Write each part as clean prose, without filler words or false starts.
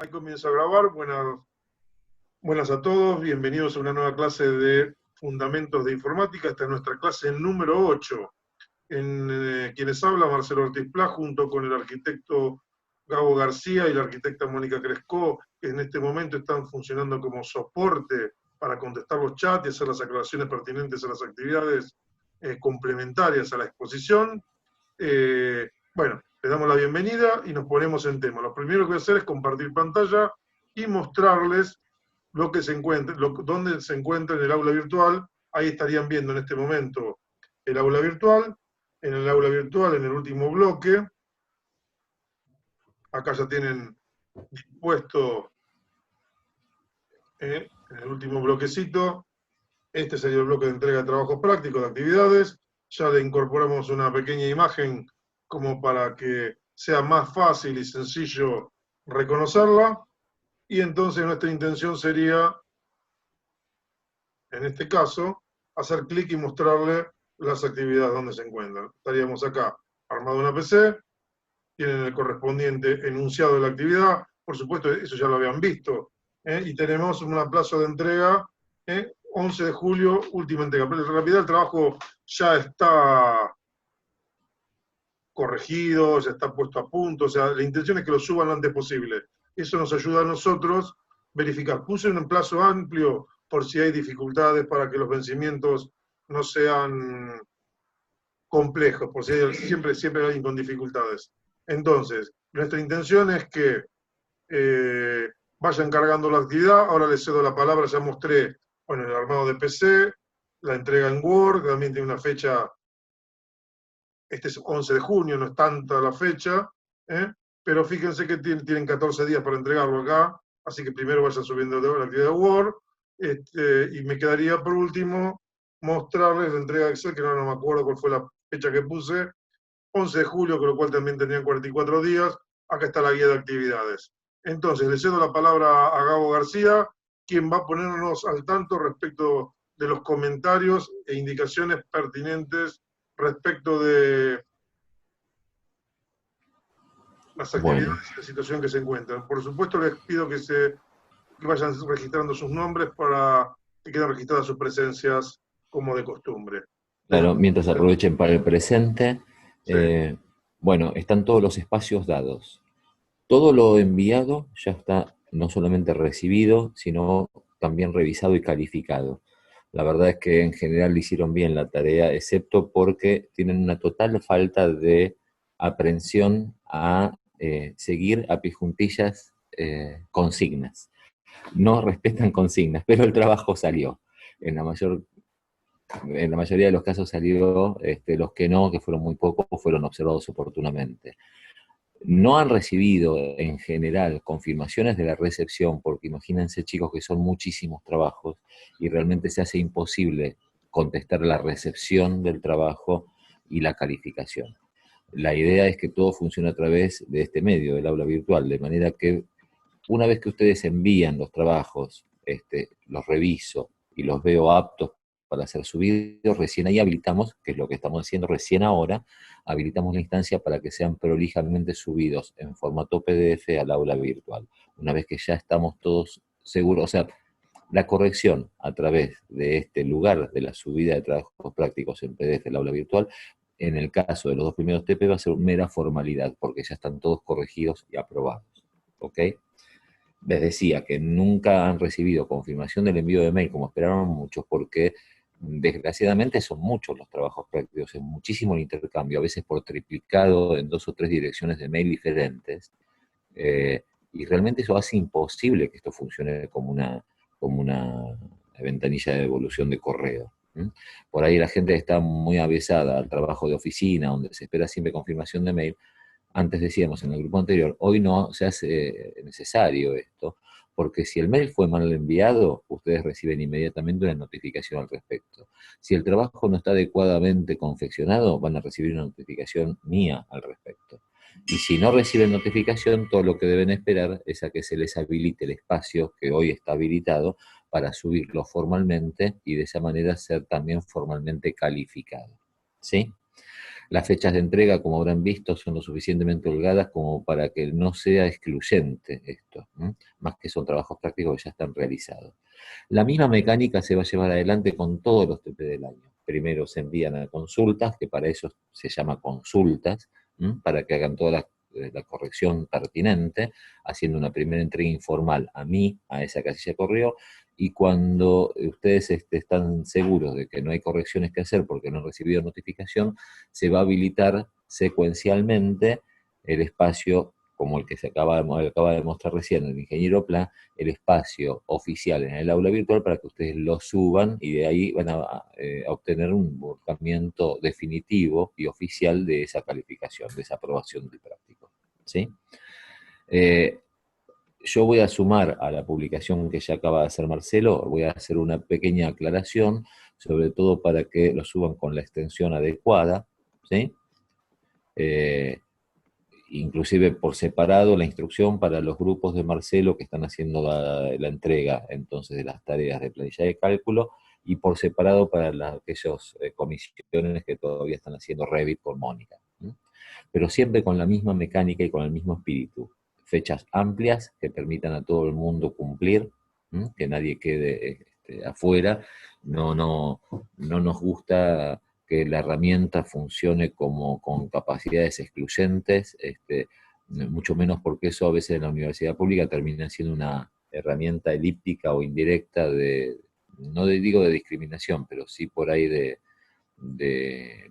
Ahí comienzo a grabar. Buenas a todos. Bienvenidos a una nueva clase de Fundamentos de Informática. Esta es nuestra clase número 8. Quienes habla Marcelo Ortiz Pla, junto con el arquitecto Gabo García y la arquitecta Mónica Crescó, que en este momento están funcionando como soporte para contestar los chats y hacer las aclaraciones pertinentes a las actividades complementarias a la exposición. Bueno, les damos la bienvenida y nos ponemos en tema. Lo primero que voy a hacer es compartir pantalla y mostrarles lo que se encuentra, dónde se encuentra en el aula virtual. Ahí estarían viendo en este momento el aula virtual. En el aula virtual, en el último bloque, acá ya tienen dispuesto en el último bloquecito. Este sería el bloque de entrega de trabajos prácticos, de actividades. Ya le incorporamos una pequeña imagen como para que sea más fácil y sencillo reconocerla. Y entonces nuestra intención sería, en este caso, hacer clic y mostrarle las actividades donde se encuentran. Estaríamos acá, armado una PC, tienen el correspondiente enunciado de la actividad, por supuesto eso ya lo habían visto, y tenemos un plazo de entrega, 11 de julio, última entrega. Pero en realidad el trabajo ya está corregido, ya está puesto a punto, o sea, la intención es que lo suban lo antes posible. Eso nos ayuda a nosotros verificar. Puse un plazo amplio por si hay dificultades para que los vencimientos no sean complejos, por si siempre hay alguien con dificultades. Entonces, nuestra intención es que vayan cargando la actividad. Ahora les cedo la palabra, ya mostré, bueno, el armado de PC, la entrega en Word, también tiene una fecha. Este es 11 de junio, no es tanta la fecha, pero fíjense que tienen 14 días para entregarlo acá, así que primero vayan subiendo la actividad de Word, y me quedaría por último mostrarles la entrega de Excel, que no me acuerdo cuál fue la fecha que puse, 11 de julio, con lo cual también tendrían 44 días, acá está la guía de actividades. Entonces, le cedo la palabra a Gabo García, quien va a ponernos al tanto respecto de los comentarios e indicaciones pertinentes respecto de las actividades Bueno, y la situación que se encuentran. Por supuesto, les pido que vayan registrando sus nombres para que queden registradas sus presencias como de costumbre. claro, mientras aprovechen para el presente, Sí, bueno, están todos los espacios dados. Todo lo enviado ya está no solamente recibido, sino también revisado y calificado. La verdad es que en general hicieron bien la tarea, excepto porque tienen una total falta de aprensión a seguir a pie juntillas consignas. No respetan consignas, pero el trabajo salió. En la mayor en la mayoría de los casos salió, los que no, que fueron muy pocos, fueron observados oportunamente. No han recibido en general confirmaciones de la recepción, porque imagínense chicos que son muchísimos trabajos y realmente se hace imposible contestar la recepción del trabajo y la calificación. La idea es que todo funcione a través de este medio, del aula virtual, de manera que una vez que ustedes envían los trabajos, los reviso y los veo aptos para ser subidos, recién ahí habilitamos, que es lo que estamos haciendo recién ahora, habilitamos la instancia para que sean prolijamente subidos en formato PDF al aula virtual. Una vez que ya estamos todos seguros, o sea, la corrección a través de este lugar de la subida de trabajos prácticos en PDF al aula virtual, en el caso de los dos primeros TP va a ser mera formalidad, porque ya están todos corregidos y aprobados. ¿Ok? Les decía que nunca han recibido confirmación del envío de mail como esperaron muchos, porque desgraciadamente son muchos los trabajos prácticos, es muchísimo el intercambio, a veces por triplicado en 2 o 3 direcciones de mail diferentes, y realmente eso hace imposible que esto funcione como una ventanilla de devolución de correo. Por ahí la gente está muy avesada al trabajo de oficina, donde se espera siempre confirmación de mail. Antes decíamos en el grupo anterior, hoy no se hace necesario esto, porque si el mail fue mal enviado, ustedes reciben inmediatamente una notificación al respecto. Si el trabajo no está adecuadamente confeccionado, van a recibir una notificación mía al respecto. Y si no reciben notificación, todo lo que deben esperar es a que se les habilite el espacio que hoy está habilitado para subirlo formalmente y de esa manera ser también formalmente calificado. ¿Sí? Las fechas de entrega, como habrán visto, son lo suficientemente holgadas como para que no sea excluyente esto, ¿m? Más que son trabajos prácticos que ya están realizados. La misma mecánica se va a llevar adelante con todos los TP del año. Primero se envían a consultas, que para eso se llama consultas, para que hagan toda la corrección pertinente, haciendo una primera entrega informal a mí, a esa casilla de correo, y cuando ustedes están seguros de que no hay correcciones que hacer porque no han recibido notificación, se va a habilitar secuencialmente el espacio, como el que acaba de mostrar recién el ingeniero Pla, el espacio oficial en el aula virtual para que ustedes lo suban y de ahí van a obtener un volcamiento definitivo y oficial de esa calificación, de esa aprobación del práctico. ¿Sí? Yo voy a sumar a la publicación que ya acaba de hacer Marcelo, voy a hacer una pequeña aclaración, sobre todo para que lo suban con la extensión adecuada, ¿sí? Inclusive por separado la instrucción para los grupos de Marcelo que están haciendo la entrega entonces de las tareas de planilla de cálculo, y por separado para aquellas comisiones que todavía están haciendo Revit con Mónica. Pero siempre con la misma mecánica y con el mismo espíritu. Fechas amplias que permitan a todo el mundo cumplir, que nadie quede afuera. No nos gusta que la herramienta funcione con capacidades excluyentes, mucho menos porque eso a veces en la universidad pública termina siendo una herramienta elíptica o indirecta no digo de discriminación, pero sí por ahí de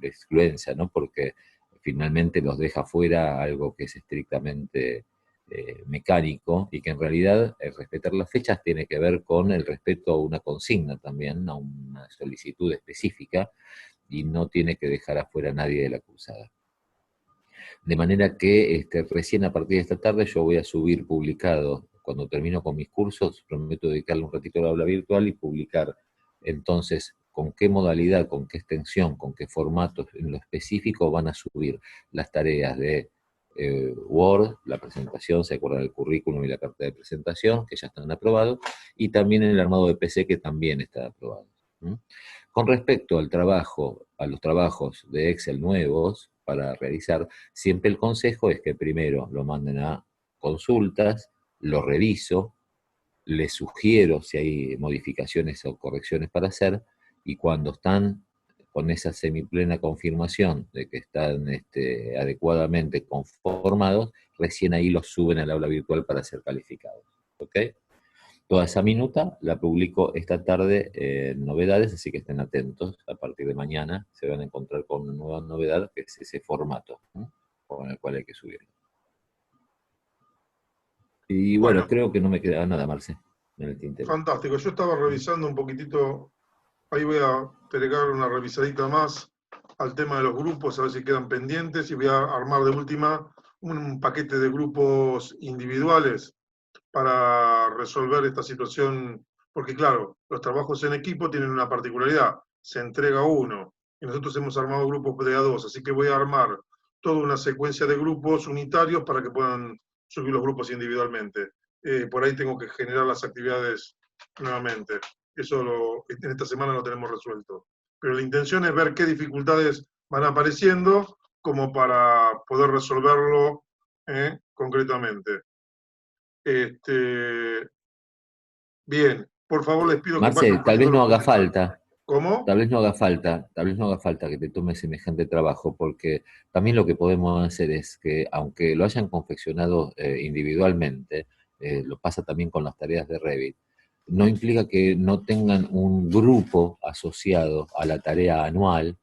excluencia, ¿no? Porque finalmente los deja fuera algo que es estrictamente mecánico, y que en realidad respetar las fechas tiene que ver con el respeto a una consigna también, a una solicitud específica, y no tiene que dejar afuera a nadie de la cursada. De manera que recién a partir de esta tarde yo voy a subir publicado, cuando termino con mis cursos, prometo dedicarle un ratito a la aula virtual y publicar entonces con qué modalidad, con qué extensión, con qué formatos en lo específico van a subir las tareas de Word, la presentación, se acuerdan del currículum y la carta de presentación, que ya están aprobados, y también en el armado de PC, que también está aprobado. Con respecto al trabajo, a los trabajos de Excel nuevos para realizar, siempre el consejo es que primero lo manden a consultas, lo reviso, les sugiero si hay modificaciones o correcciones para hacer, y cuando están con esa semiplena confirmación de que están adecuadamente conformados, recién ahí los suben al aula virtual para ser calificados. ¿Ok? Toda esa minuta la publico esta tarde en novedades, así que estén atentos. A partir de mañana se van a encontrar con una nueva novedad, que es ese formato, ¿no?, con el cual hay que subirlo. Y bueno, creo que no me queda nada, Marce, en el tintero. Fantástico. Yo estaba revisando un poquitito, ahí voy a pegar una revisadita más al tema de los grupos, a ver si quedan pendientes, y voy a armar de última un paquete de grupos individuales para resolver esta situación, porque claro, los trabajos en equipo tienen una particularidad, se entrega uno, y nosotros hemos armado grupos de a dos, así que voy a armar toda una secuencia de grupos unitarios para que puedan subir los grupos individualmente. Por ahí tengo que generar las actividades nuevamente. Eso en esta semana lo tenemos resuelto. Pero la intención es ver qué dificultades van apareciendo como para poder resolverlo concretamente. Bien, por favor les pido Marce, que vayan tal vez poniendo no los haga comentarios. falta. ¿Cómo? Tal vez no haga falta que te tome semejante trabajo, porque también lo que podemos hacer es que, aunque lo hayan confeccionado individualmente, lo pasa también con las tareas de Revit, no implica que no tengan un grupo asociado a la tarea anual,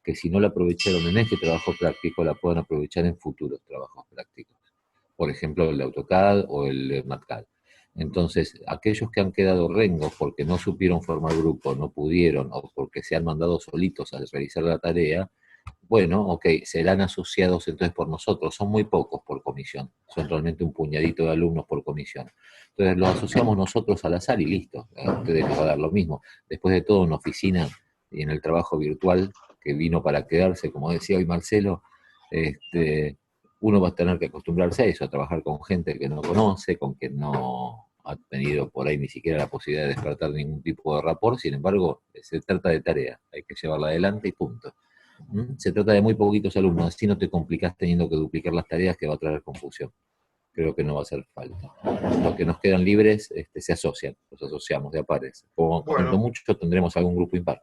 que si no la aprovecharon en este trabajo práctico, la puedan aprovechar en futuros trabajos prácticos. Por ejemplo, el AutoCAD o el MATCAD. Entonces, aquellos que han quedado rengos porque no supieron formar grupo, no pudieron, o porque se han mandado solitos a realizar la tarea, bueno, ok, serán asociados entonces por nosotros. Son muy pocos por comisión, son realmente un puñadito de alumnos por comisión. Entonces los asociamos nosotros al azar y listo, a ustedes les va a dar lo mismo. Después de todo, en oficina y en el trabajo virtual, que vino para quedarse, como decía hoy Marcelo, uno va a tener que acostumbrarse a eso, a trabajar con gente que no conoce, con quien no ha tenido por ahí ni siquiera la posibilidad de despertar ningún tipo de rapport. Sin embargo, se trata de tarea, hay que llevarla adelante y punto. Se trata de muy poquitos alumnos, así no te complicás teniendo que duplicar las tareas, que va a traer confusión. Creo que no va a hacer falta. Los que nos quedan libres se asocian, los asociamos de a pares. Como cuanto Bueno, mucho tendremos algún grupo impar.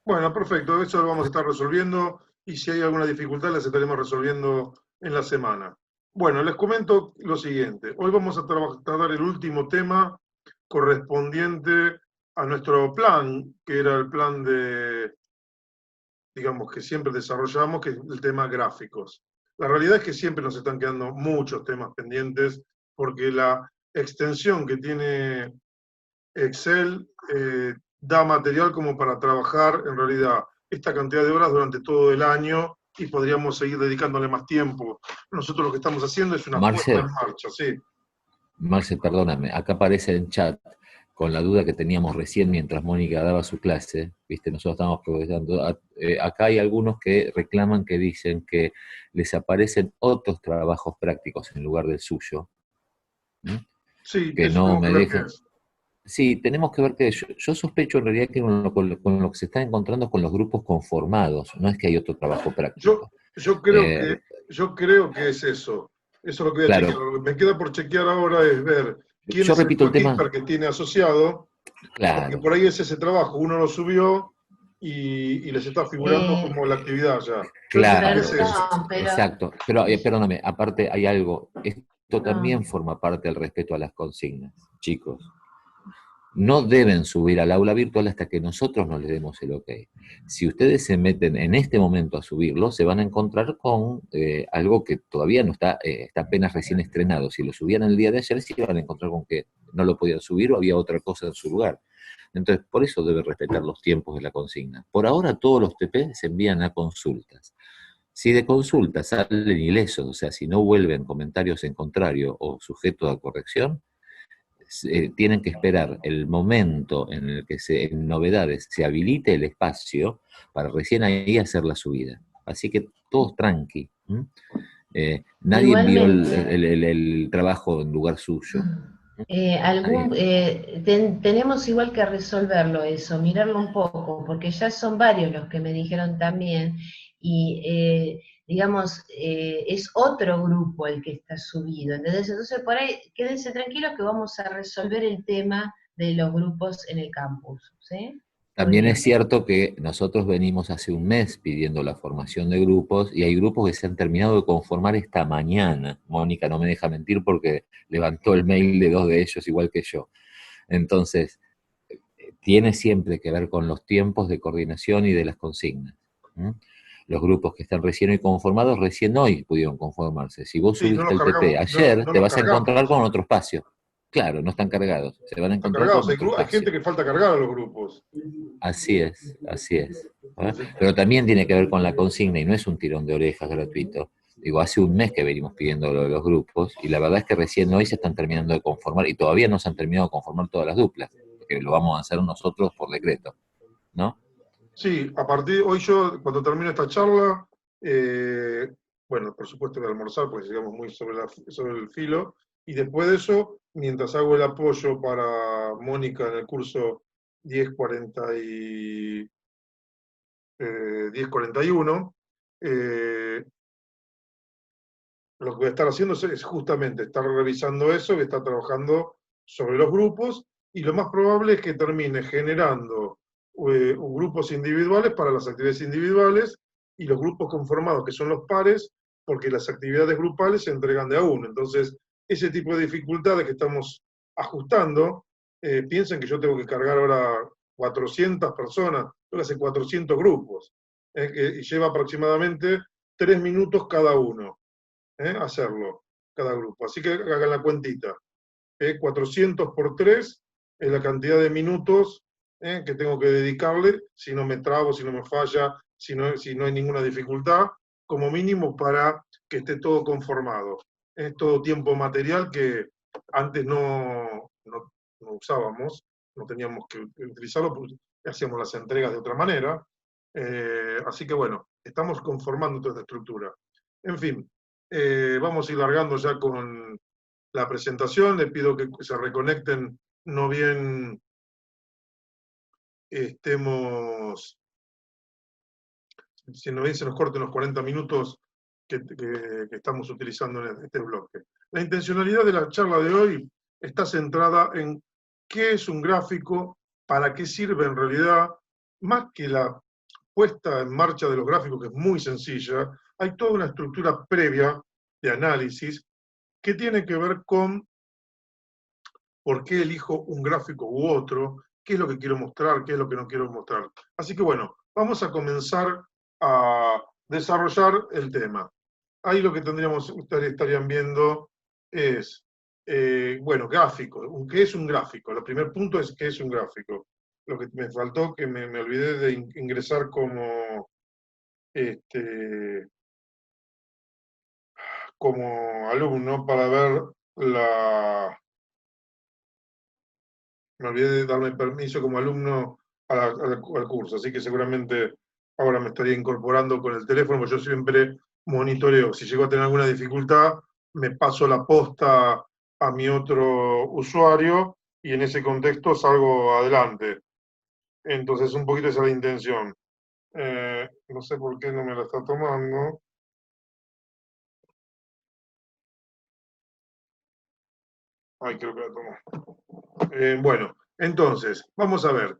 bueno, perfecto, eso lo vamos a estar resolviendo y si hay alguna dificultad las estaremos resolviendo en la semana. Bueno, les comento lo siguiente. Hoy vamos a tratar el último tema correspondiente a nuestro plan, que era el plan de, digamos, que siempre desarrollamos, que es el tema gráficos. La realidad es que siempre nos están quedando muchos temas pendientes porque la extensión que tiene Excel da material como para trabajar en realidad esta cantidad de horas durante todo el año y podríamos seguir dedicándole más tiempo. Nosotros lo que estamos haciendo es una puesta en Marce, marcha, sí. Marce, perdóname, acá aparece en chat con la duda que teníamos recién mientras Mónica daba su clase, viste, nosotros estamos progresando, acá hay algunos que reclaman que dicen que les aparecen otros trabajos prácticos en lugar del suyo, ¿m? Sí, Que eso no tengo que me ver qué dejan. es. Sí, tenemos que ver que yo sospecho en realidad que con lo que se está encontrando con los grupos conformados, no es que hay otro trabajo Yo, práctico. yo, creo Eh, que, yo creo que es eso. Eso es lo que voy a chequear. claro, Lo que me queda por chequear ahora es ver quién yo es el repito el tema, coequiper que tiene asociado, porque claro, por ahí es ese trabajo, uno lo subió y les está figurando como la actividad ya. Entonces yo creo que claro, es eso. Perdón, pero exacto. Pero perdóname, aparte hay algo, esto no. también forma parte del respeto a las consignas, chicos. No deben subir al aula virtual hasta que nosotros no les demos el ok. Si ustedes se meten en este momento a subirlo, se van a encontrar con algo que todavía no está, está apenas recién estrenado. Si lo subían el día de ayer, se iban a encontrar con que no lo podían subir o había otra cosa en su lugar. Entonces, por eso deben respetar los tiempos de la consigna. Por ahora, todos los TP se envían a consultas. Si de consultas salen ilesos, o sea, si no vuelven comentarios en contrario o sujetos a corrección, tienen que esperar el momento en el que en novedades se habilite el espacio para recién ahí hacer la subida. Así que todos tranqui. Nadie envió Igualmente, el trabajo en lugar suyo. Nadie. tenemos igual que resolverlo eso, mirarlo un poco, porque ya son varios los que me dijeron también, y digamos, es otro grupo el que está subido, ¿entendés? Entonces por ahí quédense tranquilos que vamos a resolver el tema de los grupos en el campus, ¿sí? Muy También es bien. cierto que nosotros venimos hace un mes pidiendo la formación de grupos y hay grupos que se han terminado de conformar esta mañana. Mónica no me deja mentir porque levantó el mail de dos de ellos igual que yo. Entonces, tiene siempre que ver con los tiempos de coordinación y de las consignas. ¿Mm? Los grupos que están recién hoy conformados, recién hoy pudieron conformarse. Si vos Sí, no subiste los el TP cargamos, ayer, no te los vas a encontrar cargamos. con otro espacio. Claro, no están cargados, se van a Están encontrar con cargados. otro Hay espacio. gente que falta cargar a los grupos. Así es, así es. ¿Eh? Entonces, Pero también tiene que ver con la consigna y no es un tirón de orejas gratuito. Digo, hace un mes que venimos pidiendo lo de los grupos y la verdad es que recién hoy se están terminando de conformar y todavía no se han terminado de conformar todas las duplas, porque lo vamos a hacer nosotros por decreto, ¿no? sí, a partir hoy yo, cuando termine esta charla, eh, bueno, por supuesto voy a almorzar porque llegamos muy sobre el filo, y después de eso, mientras hago el apoyo para Mónica en el curso 1040 1041, lo que voy a estar haciendo es justamente estar revisando eso, voy a estar trabajando sobre los grupos, y lo más probable es que termine generando grupos individuales para las actividades individuales y los grupos conformados, que son los pares, porque las actividades grupales se entregan de a uno. Entonces, ese tipo de dificultades que estamos ajustando, piensen que yo tengo que cargar ahora 400 personas, tengo que hacer 400 grupos, y lleva aproximadamente 3 minutos cada uno, hacerlo, cada grupo. Así que hagan la cuentita. 400 por 3 es la cantidad de minutos que tengo que dedicarle, si no me trabo, si no me falla, si no hay ninguna dificultad, como mínimo para que esté todo conformado. Es todo tiempo material que antes no usábamos, no teníamos que utilizarlo, porque hacíamos las entregas de otra manera. Así que bueno, estamos conformando toda esta estructura. En fin, vamos a ir largando ya con la presentación. Le pido que se reconecten, no bien estemos si no bien se nos corten los 40 minutos que estamos utilizando en este bloque. La intencionalidad de la charla de hoy está centrada en qué es un gráfico, para qué sirve en realidad, más que la puesta en marcha de los gráficos, que es muy sencilla, hay toda una estructura previa de análisis que tiene que ver con por qué elijo un gráfico u otro, qué es lo que quiero mostrar, qué es lo que no quiero mostrar. Así que bueno, vamos a comenzar a desarrollar el tema. Ahí lo que ustedes estarían viendo es, bueno, gráfico. ¿Qué es un gráfico? El primer punto es qué es un gráfico. Lo que me faltó, que me olvidé de ingresar como, como alumno para ver la... Me olvidé de darme permiso como alumno al curso, así que seguramente ahora me estaría incorporando con el teléfono, porque yo siempre monitoreo. Si llego a tener alguna dificultad, me paso la posta a mi otro usuario y en ese contexto salgo adelante. Entonces, un poquito esa es la intención. No sé por qué no me la está tomando. Ay, creo que la tomó. Bueno, entonces, vamos a ver.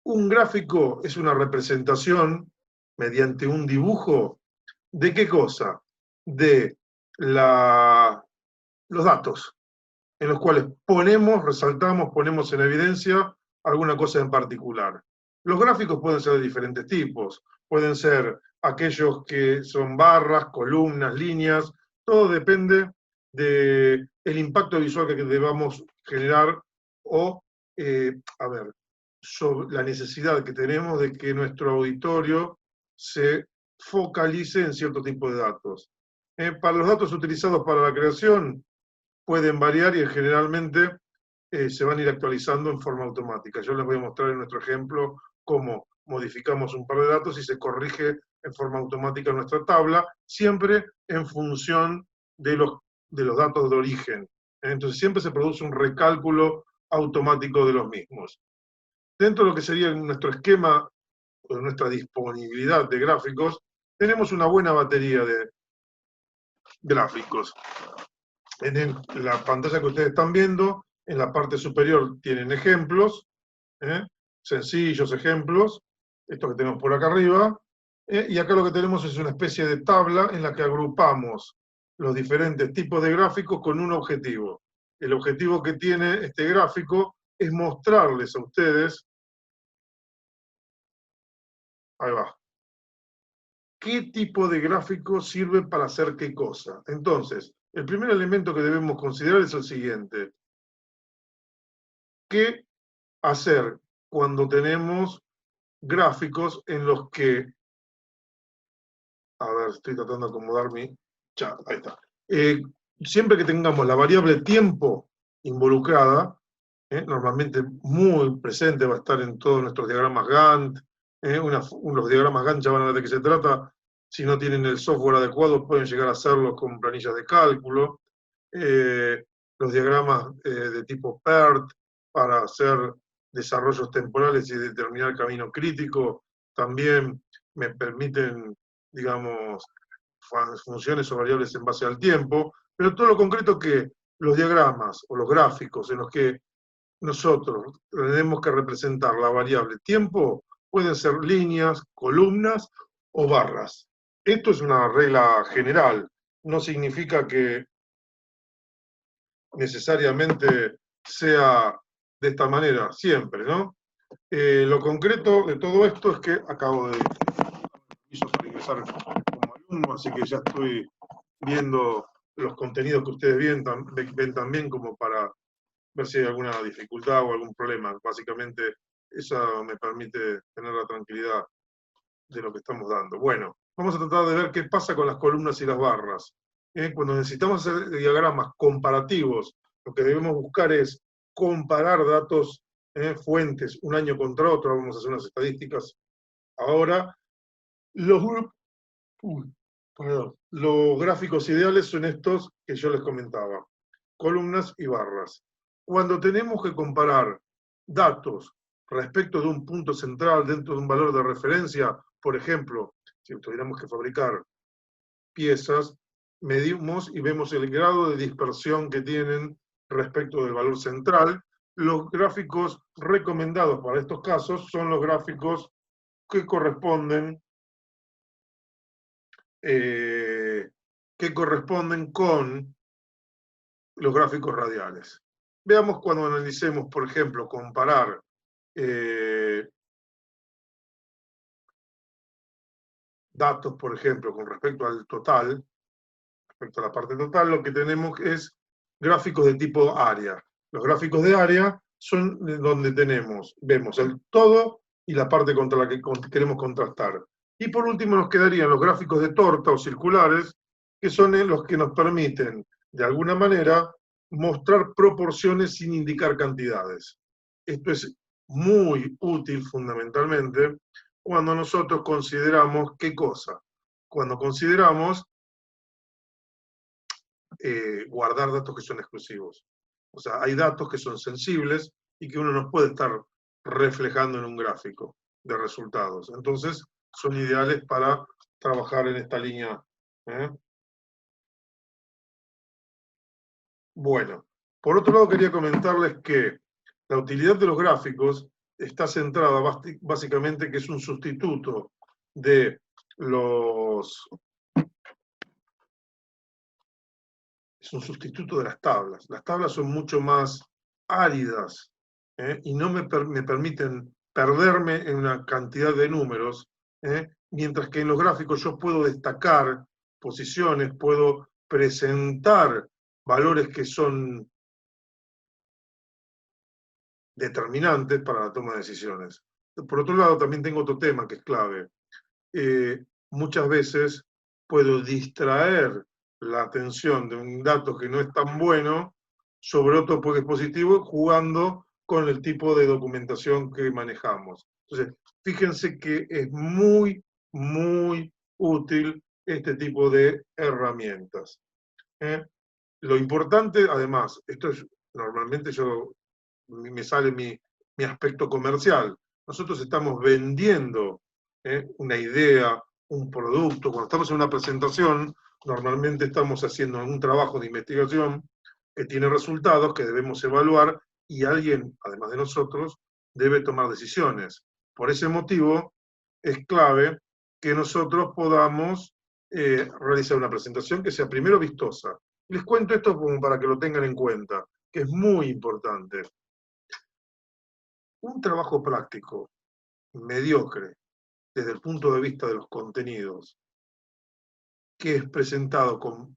Un gráfico es una representación mediante un dibujo ¿de qué cosa? De los datos, en los cuales resaltamos, ponemos en evidencia alguna cosa en particular. Los gráficos pueden ser de diferentes tipos, pueden ser aquellos que son barras, columnas, líneas, todo depende del impacto visual que debamos generar o, a ver, sobre la necesidad que tenemos de que nuestro auditorio se focalice en cierto tipo de datos. Para los datos utilizados para la creación pueden variar y generalmente se van a ir actualizando en forma automática. Yo les voy a mostrar en nuestro ejemplo cómo modificamos un par de datos y se corrige en forma automática nuestra tabla, siempre en función de los datos de origen. Entonces siempre se produce un recálculo automático de los mismos. Dentro de lo que sería nuestro esquema o nuestra disponibilidad de gráficos, tenemos una buena batería de gráficos. En la pantalla que ustedes están viendo, en la parte superior tienen ejemplos, sencillos ejemplos, estos que tenemos por acá arriba, y acá lo que tenemos es una especie de tabla en la que agrupamos los diferentes tipos de gráficos con un objetivo. El objetivo que tiene este gráfico es mostrarles a ustedes, ahí va, qué tipo de gráfico sirve para hacer qué cosa. Entonces, el primer elemento que debemos considerar es el siguiente. ¿Qué hacer cuando tenemos gráficos en los que... A ver, estoy tratando de acomodar mi chat, ahí está. Siempre que tengamos la variable tiempo involucrada, normalmente muy presente va a estar en todos nuestros diagramas Gantt, los diagramas Gantt ya van a ver de qué se trata. Si no tienen el software adecuado, pueden llegar a hacerlos con planillas de cálculo. Los diagramas de tipo PERT para hacer desarrollos temporales y determinar camino crítico, también me permiten, digamos, funciones o variables en base al tiempo, pero todo lo concreto que los diagramas o los gráficos en los que nosotros tenemos que representar la variable tiempo pueden ser líneas, columnas o barras. Esto es una regla general, no significa que necesariamente sea de esta manera siempre, ¿no? Lo concreto de todo esto es que acabo de ingresar como alumno, así que ya estoy viendo los contenidos que ustedes ven también como para ver si hay alguna dificultad o algún problema. Básicamente, eso me permite tener la tranquilidad de lo que estamos dando. Bueno, vamos a tratar de ver qué pasa con las columnas y las barras. Cuando necesitamos hacer diagramas comparativos, lo que debemos buscar es comparar datos, fuentes, un año contra otro. Vamos a hacer unas estadísticas ahora. Los gráficos ideales son estos que yo les comentaba, columnas y barras. Cuando tenemos que comparar datos respecto de un punto central dentro de un valor de referencia, por ejemplo, si tuviéramos que fabricar piezas, medimos y vemos el grado de dispersión que tienen respecto del valor central. Los gráficos recomendados para estos casos son los gráficos que corresponden con los gráficos radiales. Veamos cuando analicemos, por ejemplo, comparar datos, por ejemplo, con respecto al total, respecto a la parte total, lo que tenemos es gráficos de tipo área. Los gráficos de área son donde vemos el todo y la parte contra la que queremos contrastar. Y por último nos quedarían los gráficos de torta o circulares, que son los que nos permiten, de alguna manera, mostrar proporciones sin indicar cantidades. Esto es muy útil, fundamentalmente, cuando nosotros consideramos, ¿qué cosa? Cuando consideramos guardar datos que son exclusivos. O sea, hay datos que son sensibles y que uno no puede estar reflejando en un gráfico de resultados. Entonces, son ideales para trabajar en esta línea. Bueno, por otro lado quería comentarles que la utilidad de los gráficos está centrada básicamente que es un sustituto de las tablas. Las tablas son mucho más áridas y no me permiten perderme en una cantidad de números, mientras que en los gráficos yo puedo destacar posiciones, puedo presentar valores que son determinantes para la toma de decisiones. Por otro lado, también tengo otro tema que es clave. Muchas veces puedo distraer la atención de un dato que no es tan bueno sobre otro que es positivo, jugando con el tipo de documentación que manejamos. Entonces, fíjense que es muy, muy útil este tipo de herramientas. Lo importante, además, esto es, normalmente me sale mi aspecto comercial. Nosotros estamos vendiendo una idea, un producto. Cuando estamos en una presentación, normalmente estamos haciendo un trabajo de investigación que tiene resultados que debemos evaluar y alguien, además de nosotros, debe tomar decisiones. Por ese motivo, es clave que nosotros podamos realizar una presentación que sea primero vistosa. Les cuento esto como para que lo tengan en cuenta, que es muy importante. Un trabajo práctico, mediocre, desde el punto de vista de los contenidos, que es presentado con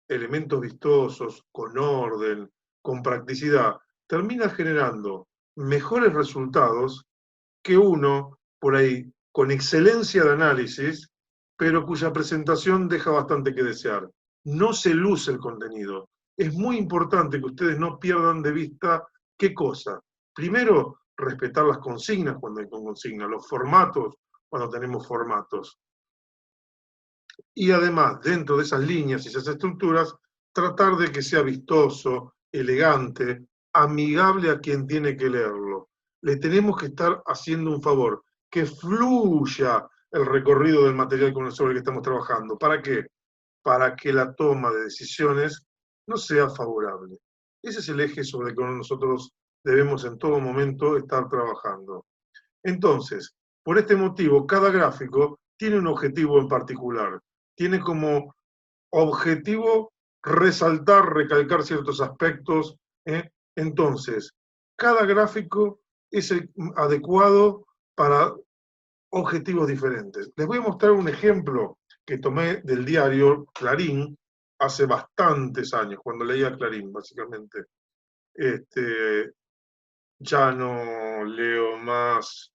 elementos vistosos, con orden, con practicidad, termina generando mejores resultados que uno, por ahí, con excelencia de análisis, pero cuya presentación deja bastante que desear. No se luce el contenido. Es muy importante que ustedes no pierdan de vista qué cosa. Primero, respetar las consignas cuando hay consignas, los formatos cuando tenemos formatos. Y además, dentro de esas líneas y esas estructuras, tratar de que sea vistoso, elegante, amigable a quien tiene que leerlo. Le tenemos que estar haciendo un favor, que fluya el recorrido del material sobre el que estamos trabajando. ¿Para qué? Para que la toma de decisiones no sea favorable. Ese es el eje sobre el que nosotros debemos en todo momento estar trabajando. Entonces, por este motivo, cada gráfico tiene un objetivo en particular. Tiene como objetivo resaltar, recalcar ciertos aspectos. Entonces, cada gráfico es adecuado para objetivos diferentes. Les voy a mostrar un ejemplo que tomé del diario Clarín hace bastantes años, cuando leía Clarín, básicamente. Ya no leo más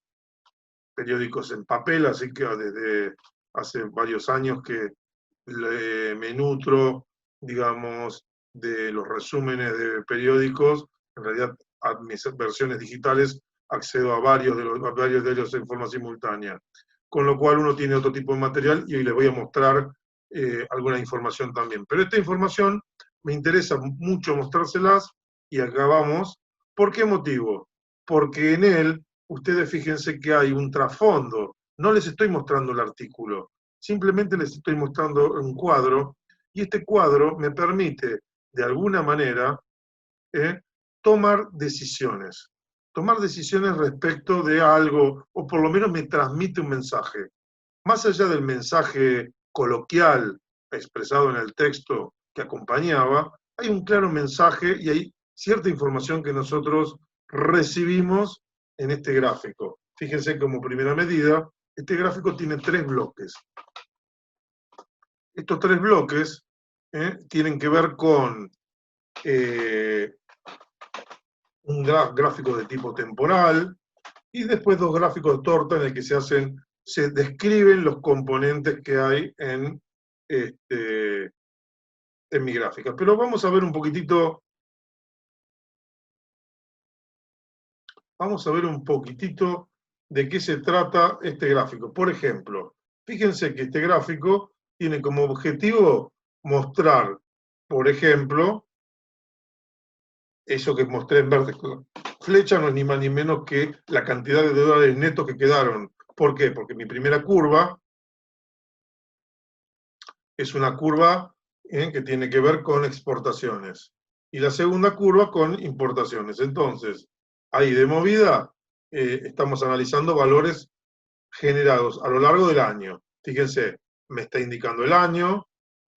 periódicos en papel, así que desde hace varios años que me nutro, digamos, de los resúmenes de periódicos. En realidad, a mis versiones digitales accedo a varios de ellos en forma simultánea. Con lo cual uno tiene otro tipo de material y hoy les voy a mostrar alguna información también. Pero esta información me interesa mucho mostrárselas y acá vamos. ¿Por qué motivo? Porque en él, ustedes fíjense que hay un trasfondo No les estoy mostrando el artículo, simplemente les estoy mostrando un cuadro, y este cuadro me permite, de alguna manera, tomar decisiones. Tomar decisiones respecto de algo, o por lo menos me transmite un mensaje. Más allá del mensaje coloquial expresado en el texto que acompañaba, hay un claro mensaje y hay cierta información que nosotros recibimos en este gráfico. Fíjense como primera medida, este gráfico tiene 3 bloques. Estos 3 bloques tienen que ver con un gráfico de tipo temporal y después 2 gráficos de torta en el que se describen los componentes que hay en mi gráfica. Pero vamos a ver un poquitito de qué se trata este gráfico. Por ejemplo, fíjense que este gráfico tiene como objetivo mostrar, por ejemplo, eso que mostré en verde con la flecha no es ni más ni menos que la cantidad de dólares netos que quedaron. ¿Por qué? Porque mi primera curva es una curva que tiene que ver con exportaciones. Y la segunda curva con importaciones. Entonces, ahí de movida estamos analizando valores generados a lo largo del año. Fíjense, me está indicando el año,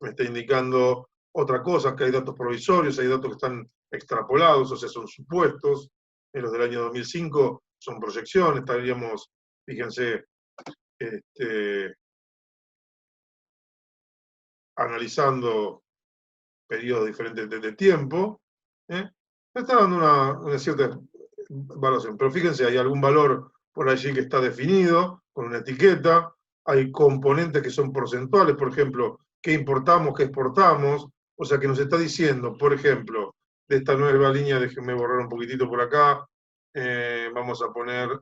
me está indicando otra cosa, que hay datos provisorios, hay datos que están extrapolados, o sea, son supuestos. En los del año 2005 son proyecciones, estaríamos, fíjense, analizando periodos diferentes de tiempo, me está dando una cierta evaluación. Pero fíjense, hay algún valor por allí que está definido, con una etiqueta, hay componentes que son porcentuales, por ejemplo, qué importamos, qué exportamos, o sea que nos está diciendo, por ejemplo, de esta nueva línea, déjenme borrar un poquitito por acá, vamos a poner,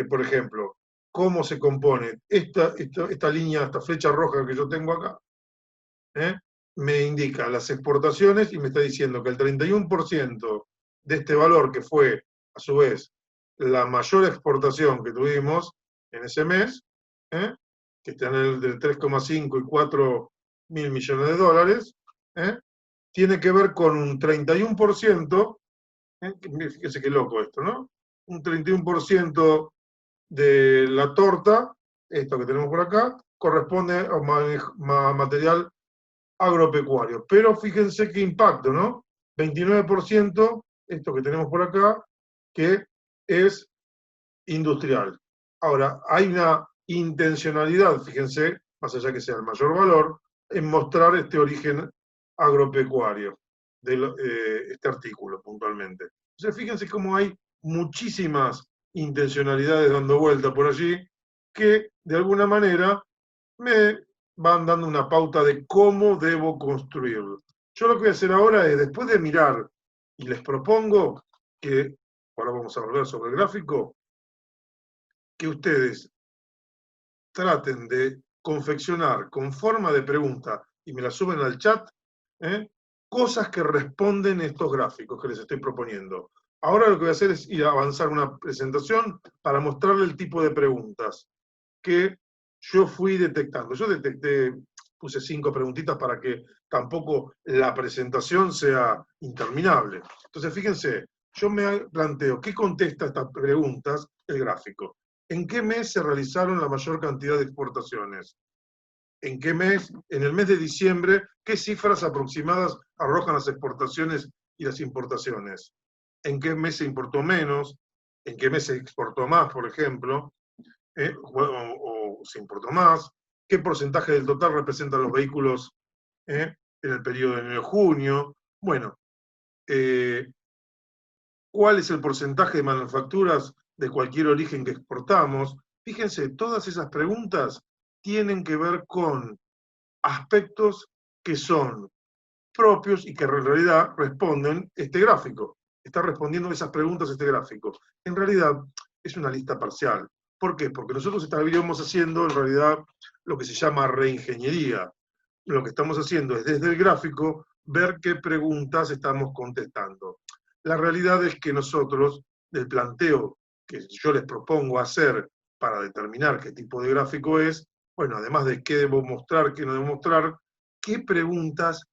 por ejemplo, cómo se compone esta línea, esta flecha roja que yo tengo acá, me indica las exportaciones y me está diciendo que el 31% de este valor, que fue a su vez la mayor exportación que tuvimos en ese mes, que está en el del 3,5 y 4 mil millones de dólares, tiene que ver con un 31%, fíjense qué loco esto, ¿no? Un 31% de la torta, esto que tenemos por acá, corresponde a material agropecuario. Pero fíjense qué impacto, ¿no? 29%, esto que tenemos por acá, que es industrial. Ahora, hay una intencionalidad, fíjense, más allá que sea el mayor valor, en mostrar este origen agropecuario de este artículo puntualmente. O sea, fíjense cómo hay muchísimas intencionalidades dando vuelta por allí que de alguna manera me van dando una pauta de cómo debo construirlo. Yo lo que voy a hacer ahora es, después de mirar, y les propongo que, ahora vamos a volver sobre el gráfico, que ustedes traten de confeccionar con forma de pregunta, y me la suben al chat, cosas que responden estos gráficos que les estoy proponiendo. Ahora lo que voy a hacer es ir a avanzar una presentación para mostrarle el tipo de preguntas que yo fui detectando. Yo puse 5 preguntitas para que tampoco la presentación sea interminable. Entonces, fíjense, yo me planteo, ¿qué contesta estas preguntas el gráfico? ¿En qué mes se realizaron la mayor cantidad de exportaciones? ¿En qué mes? En el mes de diciembre, ¿qué cifras aproximadas arrojan las exportaciones y las importaciones? ¿En qué mes se importó menos? ¿En qué mes se exportó más, por ejemplo? O se importó más, qué porcentaje del total representan los vehículos en el periodo de enero-junio, bueno, cuál es el porcentaje de manufacturas de cualquier origen que exportamos. Fíjense, todas esas preguntas tienen que ver con aspectos que son propios y que en realidad responden este gráfico. Está respondiendo esas preguntas este gráfico. En realidad es una lista parcial. ¿Por qué? Porque nosotros estaríamos haciendo en realidad lo que se llama reingeniería. Lo que estamos haciendo es desde el gráfico ver qué preguntas estamos contestando. La realidad es que nosotros, del planteo que yo les propongo hacer para determinar qué tipo de gráfico es, bueno, además de qué debo mostrar, qué no debo mostrar, qué preguntas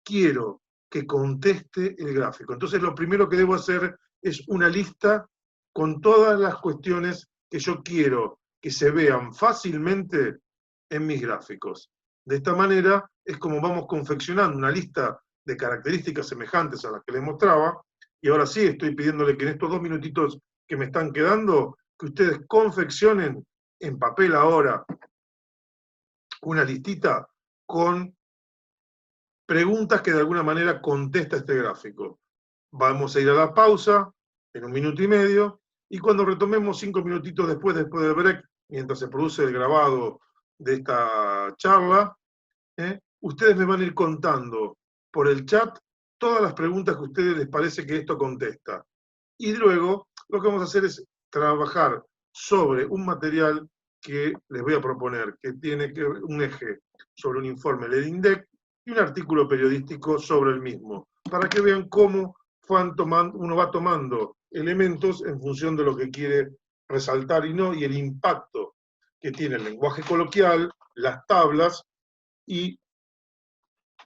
quiero que conteste el gráfico. Entonces lo primero que debo hacer es una lista con todas las cuestiones que yo quiero que se vean fácilmente en mis gráficos. De esta manera es como vamos confeccionando una lista de características semejantes a las que les mostraba, y ahora sí estoy pidiéndole que en estos 2 minutitos que me están quedando, que ustedes confeccionen en papel ahora una listita con preguntas que de alguna manera contesta este gráfico. Vamos a ir a la pausa en 1 minuto y medio, y cuando retomemos 5 minutitos después del break, mientras se produce el grabado de esta charla, ustedes me van a ir contando por el chat todas las preguntas que a ustedes les parece que esto contesta. Y luego lo que vamos a hacer es trabajar sobre un material que les voy a proponer, que tiene un eje sobre un informe LEDINDEC y un artículo periodístico sobre el mismo, para que vean cómo uno va tomando elementos en función de lo que quiere resaltar y el impacto que tiene el lenguaje coloquial, las tablas y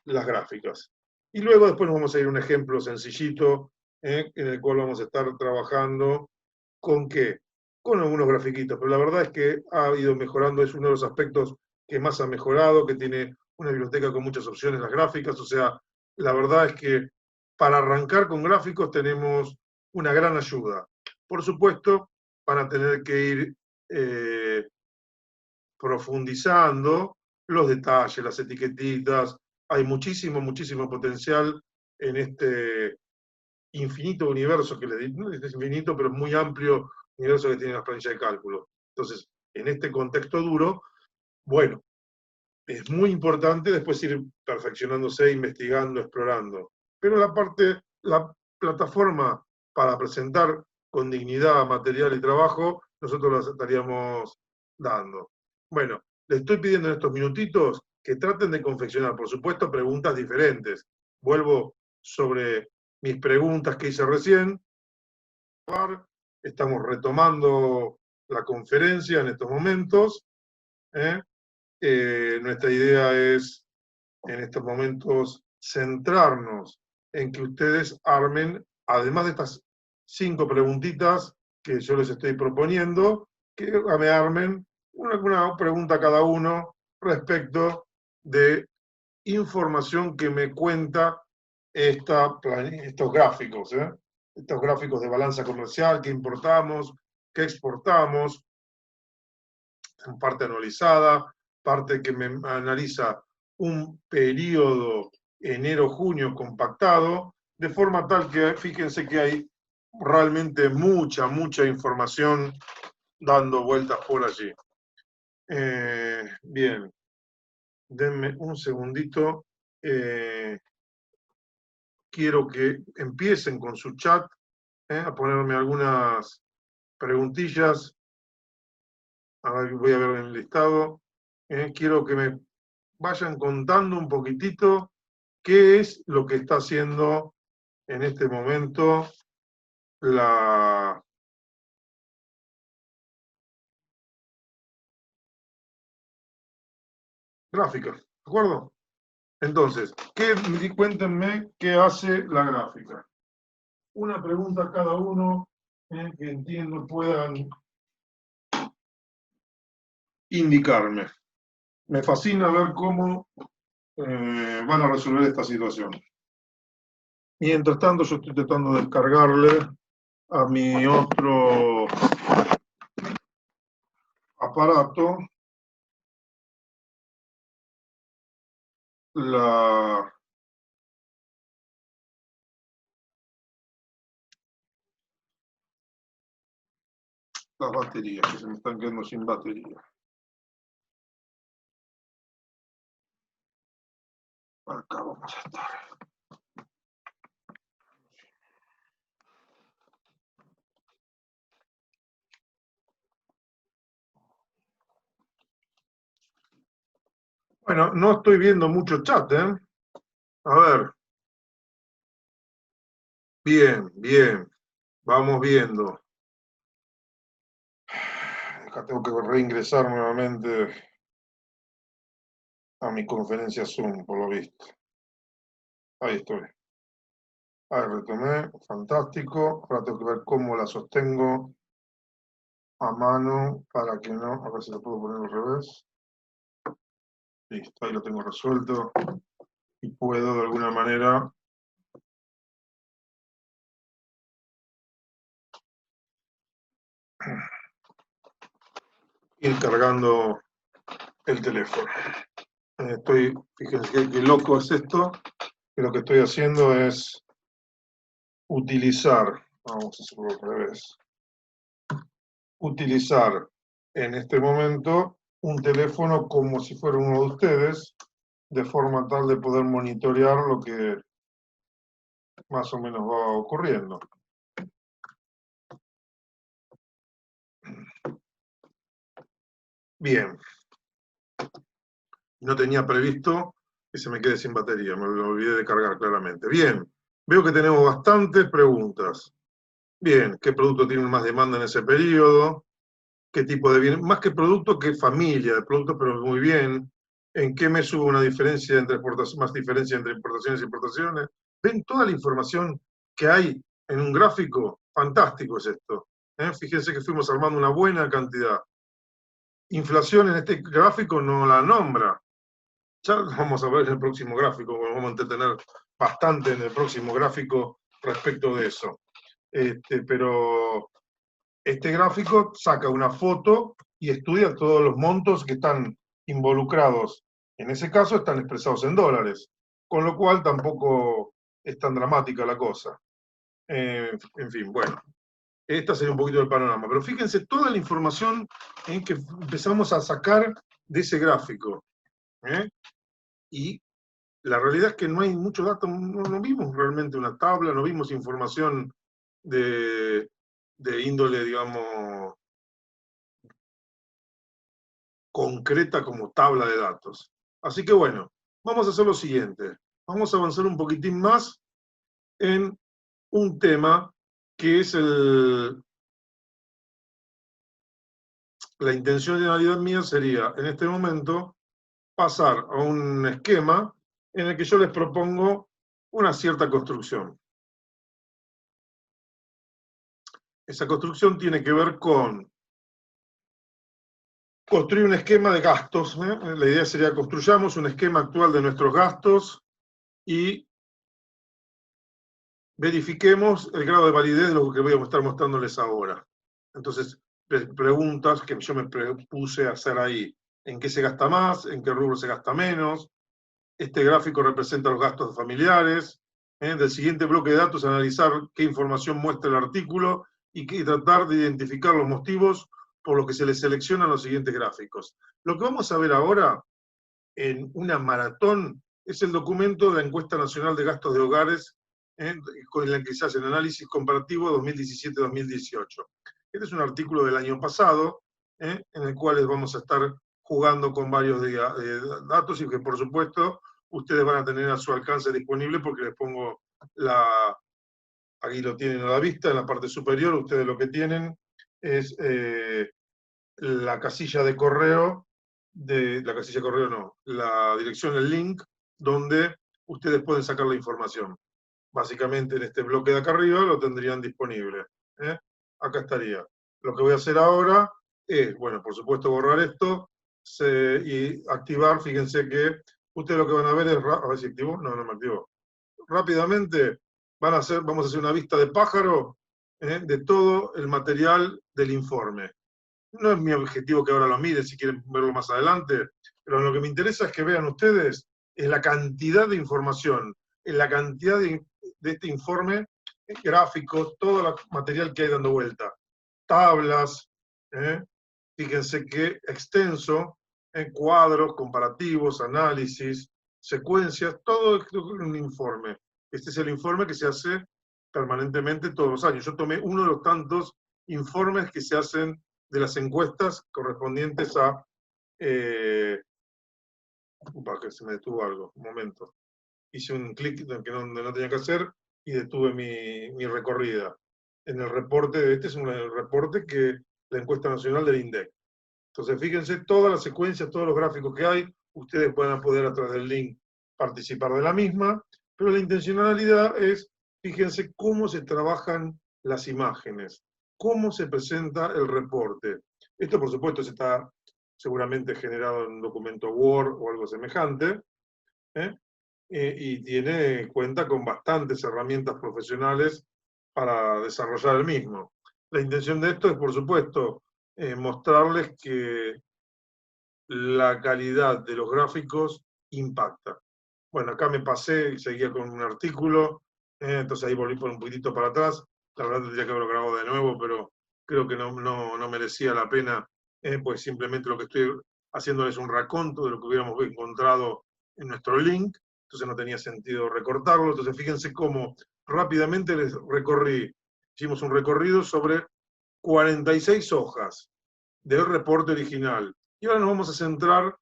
las gráficas. Y luego después nos vamos a ir a un ejemplo sencillito, en el cual vamos a estar trabajando con qué, con algunos grafiquitos, pero la verdad es que ha ido mejorando, es uno de los aspectos que más ha mejorado, que tiene una biblioteca con muchas opciones, las gráficas, o sea, la verdad es que para arrancar con gráficos tenemos una gran ayuda. Por supuesto, van a tener que ir profundizando los detalles, las etiquetitas, hay muchísimo, muchísimo potencial en este infinito universo que le digo, no es infinito, pero es muy amplio universo que tiene las planillas de cálculo. Entonces, en este contexto duro, bueno, es muy importante después ir perfeccionándose, investigando, explorando. Pero la plataforma para presentar con dignidad material y trabajo, nosotros las estaríamos dando. Bueno, les estoy pidiendo en estos minutitos que traten de confeccionar, por supuesto, preguntas diferentes. Vuelvo sobre mis preguntas que hice recién. Estamos retomando la conferencia en estos momentos. Nuestra idea es, en estos momentos, centrarnos en que ustedes armen, además de estas 5 preguntitas que yo les estoy proponiendo, que me armen una pregunta cada uno respecto de información que me cuenta estos gráficos, estos gráficos de balanza comercial que importamos, que exportamos, en parte anualizada, parte que me analiza un periodo enero-junio compactado, de forma tal que fíjense que hay realmente mucha, mucha información dando vueltas por allí. Bien, denme un segundito. Quiero que empiecen con su chat, a ponerme algunas preguntillas. A ver, voy a ver el listado. Quiero que me vayan contando un poquitito qué es lo que está haciendo en este momento la gráfica, ¿de acuerdo? Entonces, cuéntenme qué hace la gráfica. Una pregunta a cada uno, que entiendo puedan indicarme. Me fascina ver cómo van a resolver esta situación. Mientras tanto, yo estoy tratando de descargarle a mi otro aparato las baterías, que se me están quedando sin batería. Acá vamos a estar. Bueno, no estoy viendo mucho chat, ¿eh? A ver. Bien, bien. Vamos viendo. Acá tengo que reingresar nuevamente a mi conferencia Zoom, por lo visto. Ahí estoy. Ahí retomé, fantástico. Ahora tengo que ver cómo la sostengo a mano para que no, a ver si lo puedo poner al revés. Listo, ahí lo tengo resuelto. Y puedo de alguna manera ir cargando el teléfono. Fíjense qué loco es esto, que lo que estoy haciendo es utilizar, vamos a hacerlo al revés, utilizar en este momento un teléfono como si fuera uno de ustedes, de forma tal de poder monitorear lo que más o menos va ocurriendo. Bien. No tenía previsto que se me quede sin batería, me lo olvidé de cargar claramente. Bien, veo que tenemos bastantes preguntas. Bien, ¿qué producto tiene más demanda en ese periodo? ¿Qué tipo de bien? Más que producto, ¿qué familia de productos? Pero muy bien. ¿En qué mes hubo una diferencia entre más diferencia entre importaciones e importaciones? ¿Ven toda la información que hay en un gráfico? Fantástico es esto. Fíjense que fuimos armando una buena cantidad. Inflación en este gráfico no la nombra. Ya lo vamos a ver en el próximo gráfico, vamos a entretener bastante en el próximo gráfico respecto de eso. Pero este gráfico saca una foto y estudia todos los montos que están involucrados. En ese caso están expresados en dólares, con lo cual tampoco es tan dramática la cosa. En fin, bueno, esta sería un poquito el panorama. Pero fíjense toda la información que empezamos a sacar de ese gráfico. Y la realidad es que no hay mucho dato, no vimos realmente una tabla, no vimos información de índole, digamos, concreta como tabla de datos. Así que bueno, vamos a hacer lo siguiente. Vamos a avanzar un poquitín más en un tema que es la intencionalidad mía sería, en este momento, pasar a un esquema en el que yo les propongo una cierta construcción. Esa construcción tiene que ver con construir un esquema de gastos. La idea sería construyamos un esquema actual de nuestros gastos y verifiquemos el grado de validez de lo que voy a estar mostrándoles ahora. Entonces, preguntas que yo me puse a hacer ahí. ¿En qué se gasta más? ¿En qué rubro se gasta menos? Este gráfico representa los gastos familiares. Del siguiente bloque de datos, analizar qué información muestra el artículo y tratar de identificar los motivos por los que se les seleccionan los siguientes gráficos. Lo que vamos a ver ahora, en una maratón, es el documento de la Encuesta Nacional de Gastos de Hogares, con el que se hace el análisis comparativo 2017-2018. Este es un artículo del año pasado, en el cual vamos a estar jugando con varios datos y que, por supuesto, ustedes van a tener a su alcance disponible porque les pongo aquí lo tienen a la vista, en la parte superior, ustedes lo que tienen es la casilla de correo, la dirección, el link, donde ustedes pueden sacar la información. Básicamente en este bloque de acá arriba lo tendrían disponible. Acá estaría. Lo que voy a hacer ahora es, bueno, por supuesto borrar esto y activar, fíjense que ustedes lo que van a ver es, a ver si activo, no me activo. Rápidamente vamos a hacer una vista de pájaro de todo el material del informe. No es mi objetivo que ahora lo miren, si quieren verlo más adelante, pero lo que me interesa es que vean ustedes es la cantidad de información, en la cantidad de este informe, gráficos, todo el material que hay dando vuelta. Tablas, fíjense qué extenso, cuadros, comparativos, análisis, secuencias, todo es un informe. Este es el informe que se hace permanentemente todos los años. Yo tomé uno de los tantos informes que se hacen de las encuestas correspondientes a... que se me detuvo algo, un momento. Hice un clic que no tenía que hacer y detuve mi recorrida. En el reporte, este es un reporte que la encuesta nacional del INDEC. Entonces, fíjense todas las secuencias, todos los gráficos que hay, ustedes van a poder a través del link participar de la misma, pero la intencionalidad es, fíjense cómo se trabajan las imágenes, cómo se presenta el reporte. Esto, por supuesto, está seguramente generado en un documento Word o algo semejante, y cuenta con bastantes herramientas profesionales para desarrollar el mismo. La intención de esto es, por supuesto, mostrarles que la calidad de los gráficos impacta. Bueno, acá me pasé y seguía con un artículo, entonces ahí volví por un poquitito para atrás. La verdad tendría que haberlo grabado de nuevo, pero creo que no merecía la pena, pues simplemente lo que estoy haciendo es un raconto de lo que hubiéramos encontrado en nuestro link, entonces no tenía sentido recortarlo. Entonces fíjense cómo rápidamente les hicimos un recorrido sobre 46 hojas del reporte original. Y ahora nos vamos a centrar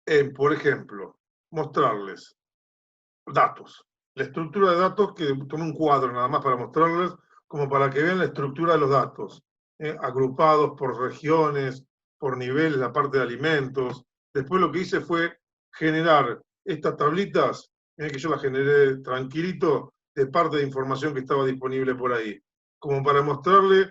en, por ejemplo, mostrarles datos. La estructura de datos, que tomé un cuadro nada más para mostrarles, como para que vean la estructura de los datos, agrupados por regiones, por niveles, la parte de alimentos. Después lo que hice fue generar estas tablitas, que yo las generé tranquilito, de parte de información que estaba disponible por ahí, como para mostrarle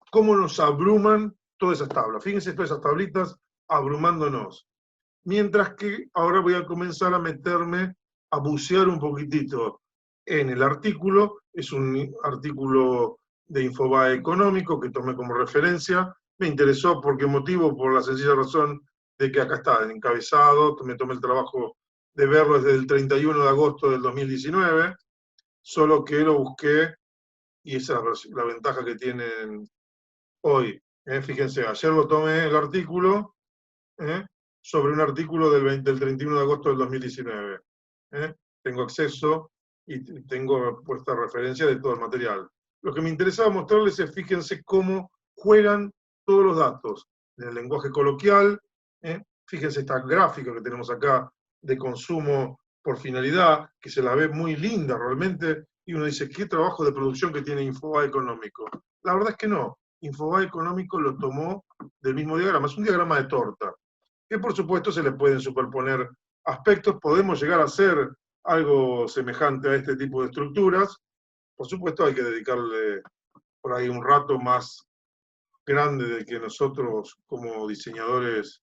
cómo nos abruman todas esas tablas. Fíjense todas esas tablitas abrumándonos. Mientras que ahora voy a comenzar a meterme, a bucear un poquitito en el artículo. Es un artículo de Infobae Económico que tomé como referencia. Me interesó ¿por qué motivo? Por la sencilla razón de que acá está, el encabezado. Me tomé el trabajo de verlo desde el 31 de agosto del 2019, solo que lo busqué, y esa es la ventaja que tienen hoy. Fíjense, ayer lo tomé el artículo, sobre un artículo del 31 de agosto del 2019. Tengo acceso y tengo puesta referencia de todo el material. Lo que me interesaba mostrarles es, fíjense cómo juegan todos los datos en el lenguaje coloquial. Fíjense esta gráfica que tenemos acá de consumo por finalidad, que se la ve muy linda realmente, y uno dice, ¿qué trabajo de producción que tiene Infobae Económico? La verdad es que no. Infobae Económico lo tomó del mismo diagrama, es un diagrama de torta, que por supuesto se le pueden superponer aspectos, podemos llegar a hacer algo semejante a este tipo de estructuras. Por supuesto hay que dedicarle por ahí un rato más grande del que nosotros como diseñadores,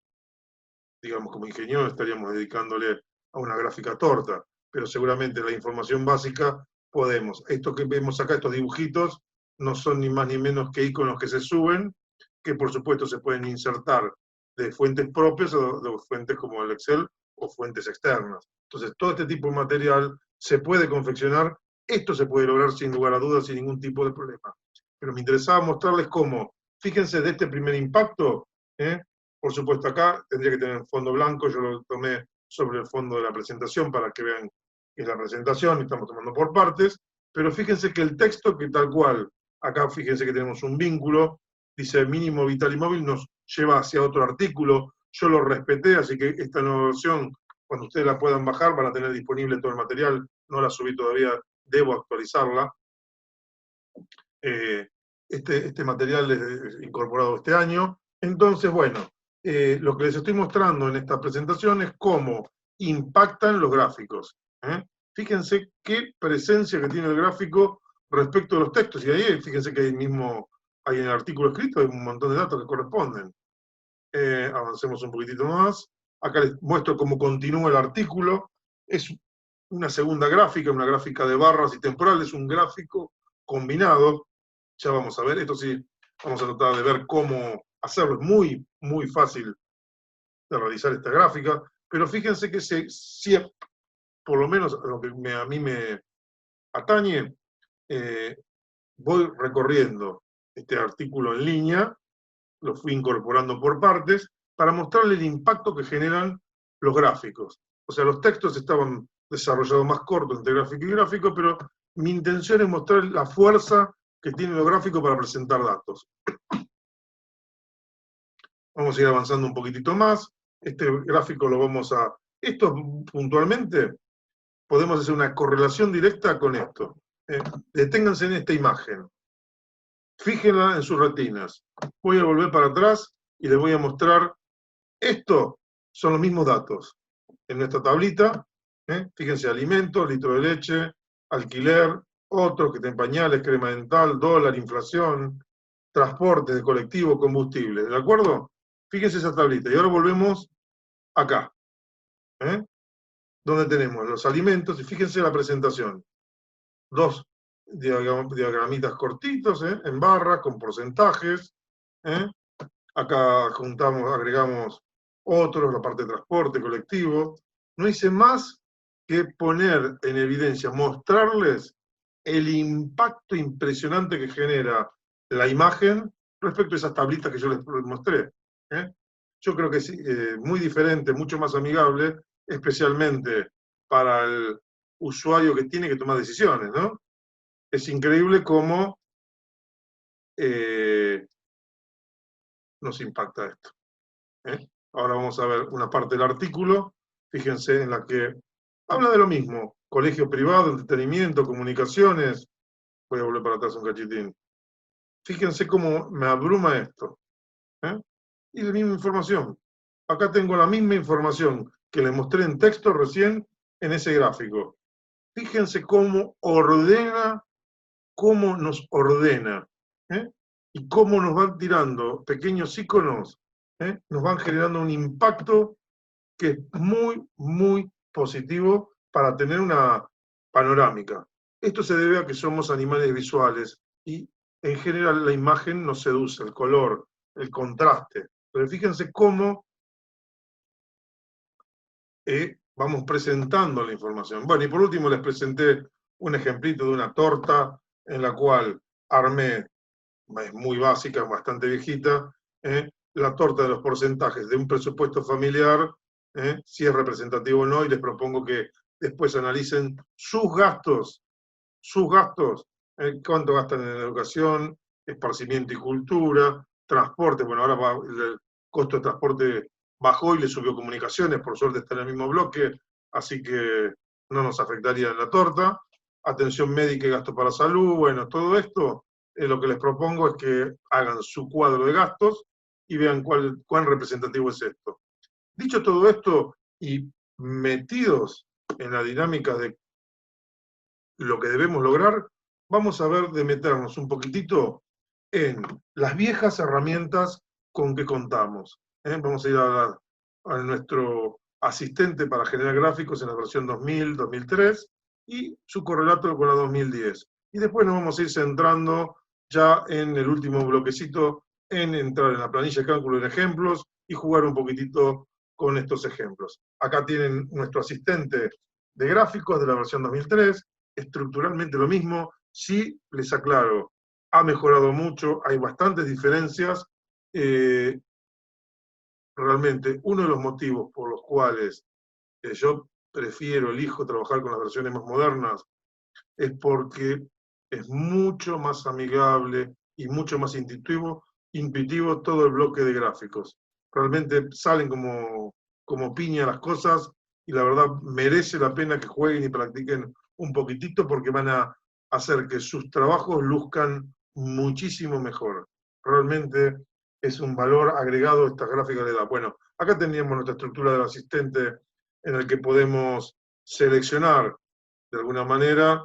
digamos como ingenieros, estaríamos dedicándole a una gráfica torta, pero seguramente la información básica podemos. Esto que vemos acá, estos dibujitos, no son ni más ni menos que iconos que se suben, que por supuesto se pueden insertar de fuentes propias o de fuentes como el Excel o fuentes externas. Entonces, todo este tipo de material se puede confeccionar, esto se puede lograr sin lugar a dudas, sin ningún tipo de problema. Pero me interesaba mostrarles cómo, fíjense de este primer impacto, por supuesto acá tendría que tener un fondo blanco, yo lo tomé sobre el fondo de la presentación para que vean que es la presentación, y estamos tomando por partes, pero fíjense que el texto que tal cual, acá fíjense que tenemos un vínculo, dice mínimo vital y móvil, nos lleva hacia otro artículo, yo lo respeté, así que esta nueva versión, cuando ustedes la puedan bajar, van a tener disponible todo el material, no la subí todavía, debo actualizarla. Este material es incorporado este año. Entonces, bueno, lo que les estoy mostrando en esta presentación es cómo impactan los gráficos. Fíjense qué presencia que tiene el gráfico respecto a los textos, y ahí fíjense que hay en el artículo escrito, hay un montón de datos que corresponden. Avancemos un poquitito más. Acá les muestro cómo continúa el artículo. Es una segunda gráfica, una gráfica de barras y temporales, un gráfico combinado. Ya vamos a ver, esto sí, vamos a tratar de ver cómo hacerlo. Es muy, muy fácil de realizar esta gráfica, pero fíjense que si por lo menos a lo que a mí me atañe, voy recorriendo este artículo en línea, lo fui incorporando por partes, para mostrarle el impacto que generan los gráficos. O sea, los textos estaban desarrollados más cortos entre gráfico y gráfico, pero mi intención es mostrar la fuerza que tiene los gráficos para presentar datos. Vamos a ir avanzando un poquitito más. Este gráfico lo vamos a... Esto puntualmente, podemos hacer una correlación directa con esto. Deténganse en esta imagen. Fíjenla en sus retinas. Voy a volver para atrás y les voy a mostrar. Esto son los mismos datos. En nuestra tablita, fíjense, alimentos, litro de leche, alquiler, otros que estén pañales, crema dental, dólar, inflación, transporte de colectivo, combustible. ¿De acuerdo? Fíjense esa tablita. Y ahora volvemos acá, donde tenemos los alimentos, y fíjense la presentación. Dos diagramitas cortitos, en barras, con porcentajes. Acá agregamos otros, la parte de transporte colectivo. No hice más que poner en evidencia, mostrarles el impacto impresionante que genera la imagen respecto a esas tablitas que yo les mostré. Yo creo que es muy diferente, mucho más amigable, especialmente para el usuario que tiene que tomar decisiones, ¿no? Es increíble cómo nos impacta esto. Ahora vamos a ver una parte del artículo, fíjense, en la que habla de lo mismo, colegio privado, entretenimiento, comunicaciones. Voy a volver para atrás un cachitín. Fíjense cómo me abruma esto. Y la misma información. Acá tengo la misma información que les mostré en texto recién en ese gráfico. Fíjense cómo nos ordena, y cómo nos van tirando pequeños iconos, nos van generando un impacto que es muy, muy positivo para tener una panorámica. Esto se debe a que somos animales visuales y en general la imagen nos seduce, el color, el contraste. Pero fíjense cómo vamos presentando la información. Bueno, y por último les presenté un ejemplito de una torta en la cual armé, es muy básica, bastante viejita, la torta de los porcentajes de un presupuesto familiar, si es representativo o no, y les propongo que después analicen sus gastos, cuánto gastan en educación, esparcimiento y cultura, transporte. Bueno, ahora el costo de transporte bajó y le subió comunicaciones, por suerte está en el mismo bloque, así que no nos afectaría en la torta. Atención médica y gasto para salud, bueno, todo esto, lo que les propongo es que hagan su cuadro de gastos y vean cuán representativo es esto. Dicho todo esto, y metidos en la dinámica de lo que debemos lograr, vamos a ver de meternos un poquitito en las viejas herramientas con que contamos. Vamos a ir a nuestro asistente para generar gráficos en la versión 2000, 2003 y su correlato con la 2010. Y después nos vamos a ir centrando ya en el último bloquecito en entrar en la planilla de cálculo en ejemplos y jugar un poquitito con estos ejemplos. Acá tienen nuestro asistente de gráficos de la versión 2003, estructuralmente lo mismo. Sí, les aclaro, ha mejorado mucho, hay bastantes diferencias. Realmente, uno de los motivos por los cuales yo elijo trabajar con las versiones más modernas, es porque es mucho más amigable y mucho más intuitivo todo el bloque de gráficos. Realmente salen como piña las cosas y la verdad merece la pena que jueguen y practiquen un poquitito porque van a hacer que sus trabajos luzcan muchísimo mejor. Realmente es un valor agregado esta gráfica de edad. Bueno, acá teníamos nuestra estructura del asistente en el que podemos seleccionar de alguna manera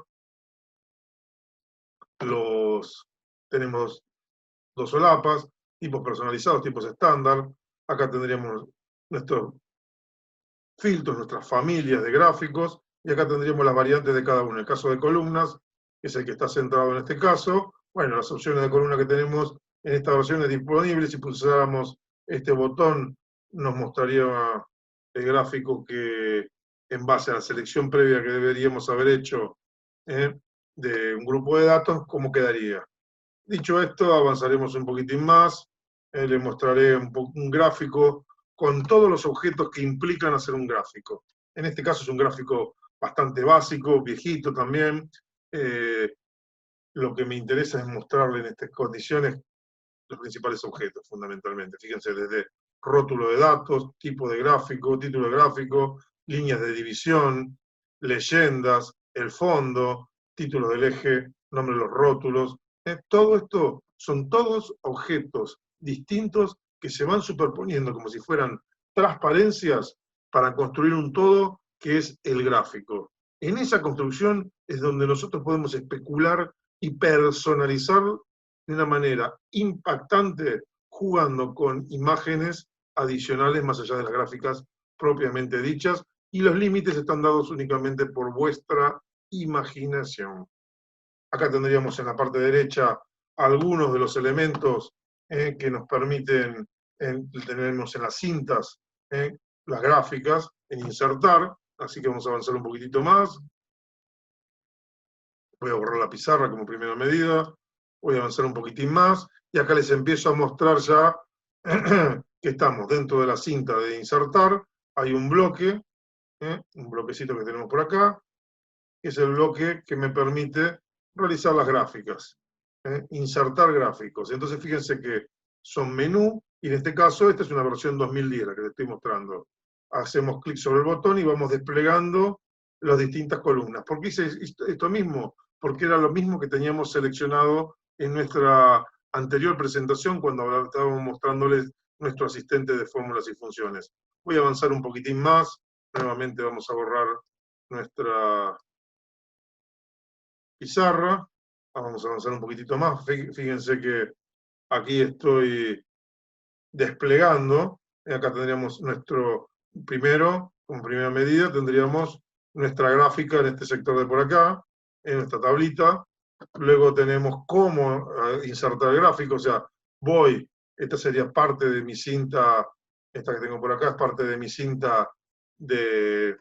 tenemos dos solapas, tipos personalizados, tipos estándar. Acá tendríamos nuestros filtros, nuestras familias de gráficos, y acá tendríamos las variantes de cada uno. En el caso de columnas, que es el que está centrado en este caso, bueno, las opciones de columna que tenemos en esta versión es disponible. Si pulsáramos este botón, nos mostraría el gráfico que, en base a la selección previa que deberíamos haber hecho de un grupo de datos, cómo quedaría. Dicho esto, avanzaremos un poquitín más. Les mostraré un gráfico con todos los objetos que implican hacer un gráfico. En este caso es un gráfico bastante básico, viejito también. Lo que me interesa es mostrarle en estas condiciones los principales objetos, fundamentalmente. Fíjense, desde rótulo de datos, tipo de gráfico, título de gráfico, líneas de división, leyendas, el fondo, títulos del eje, nombre de los rótulos. Todo esto son todos objetos distintos que se van superponiendo como si fueran transparencias para construir un todo que es el gráfico. En esa construcción es donde nosotros podemos especular y personalizar de una manera impactante, jugando con imágenes adicionales más allá de las gráficas propiamente dichas, y los límites están dados únicamente por vuestra imaginación. Acá tendríamos en la parte derecha algunos de los elementos que nos permiten, tenemos en las cintas las gráficas, en insertar, así que vamos a avanzar un poquitito más. Voy a borrar la pizarra como primera medida, voy a avanzar un poquitín más, y acá les empiezo a mostrar ya que estamos dentro de la cinta de insertar, hay un bloque, un bloquecito que tenemos por acá, que es el bloque que me permite realizar las gráficas, insertar gráficos. Entonces fíjense que son menú, y en este caso esta es una versión 2010 la que les estoy mostrando. Hacemos clic sobre el botón y vamos desplegando las distintas columnas. ¿Por qué hice esto mismo? Porque era lo mismo que teníamos seleccionado en nuestra anterior presentación cuando estábamos mostrándoles nuestro asistente de fórmulas y funciones. Voy a avanzar un poquitín más, nuevamente vamos a borrar nuestra pizarra, vamos a avanzar un poquitito más, fíjense que aquí estoy desplegando, acá tendríamos nuestro primero, como primera medida, tendríamos nuestra gráfica en este sector de por acá, en nuestra tablita, luego tenemos cómo insertar el gráfico, o sea, esta sería parte de mi cinta, esta que tengo por acá es parte de mi cinta de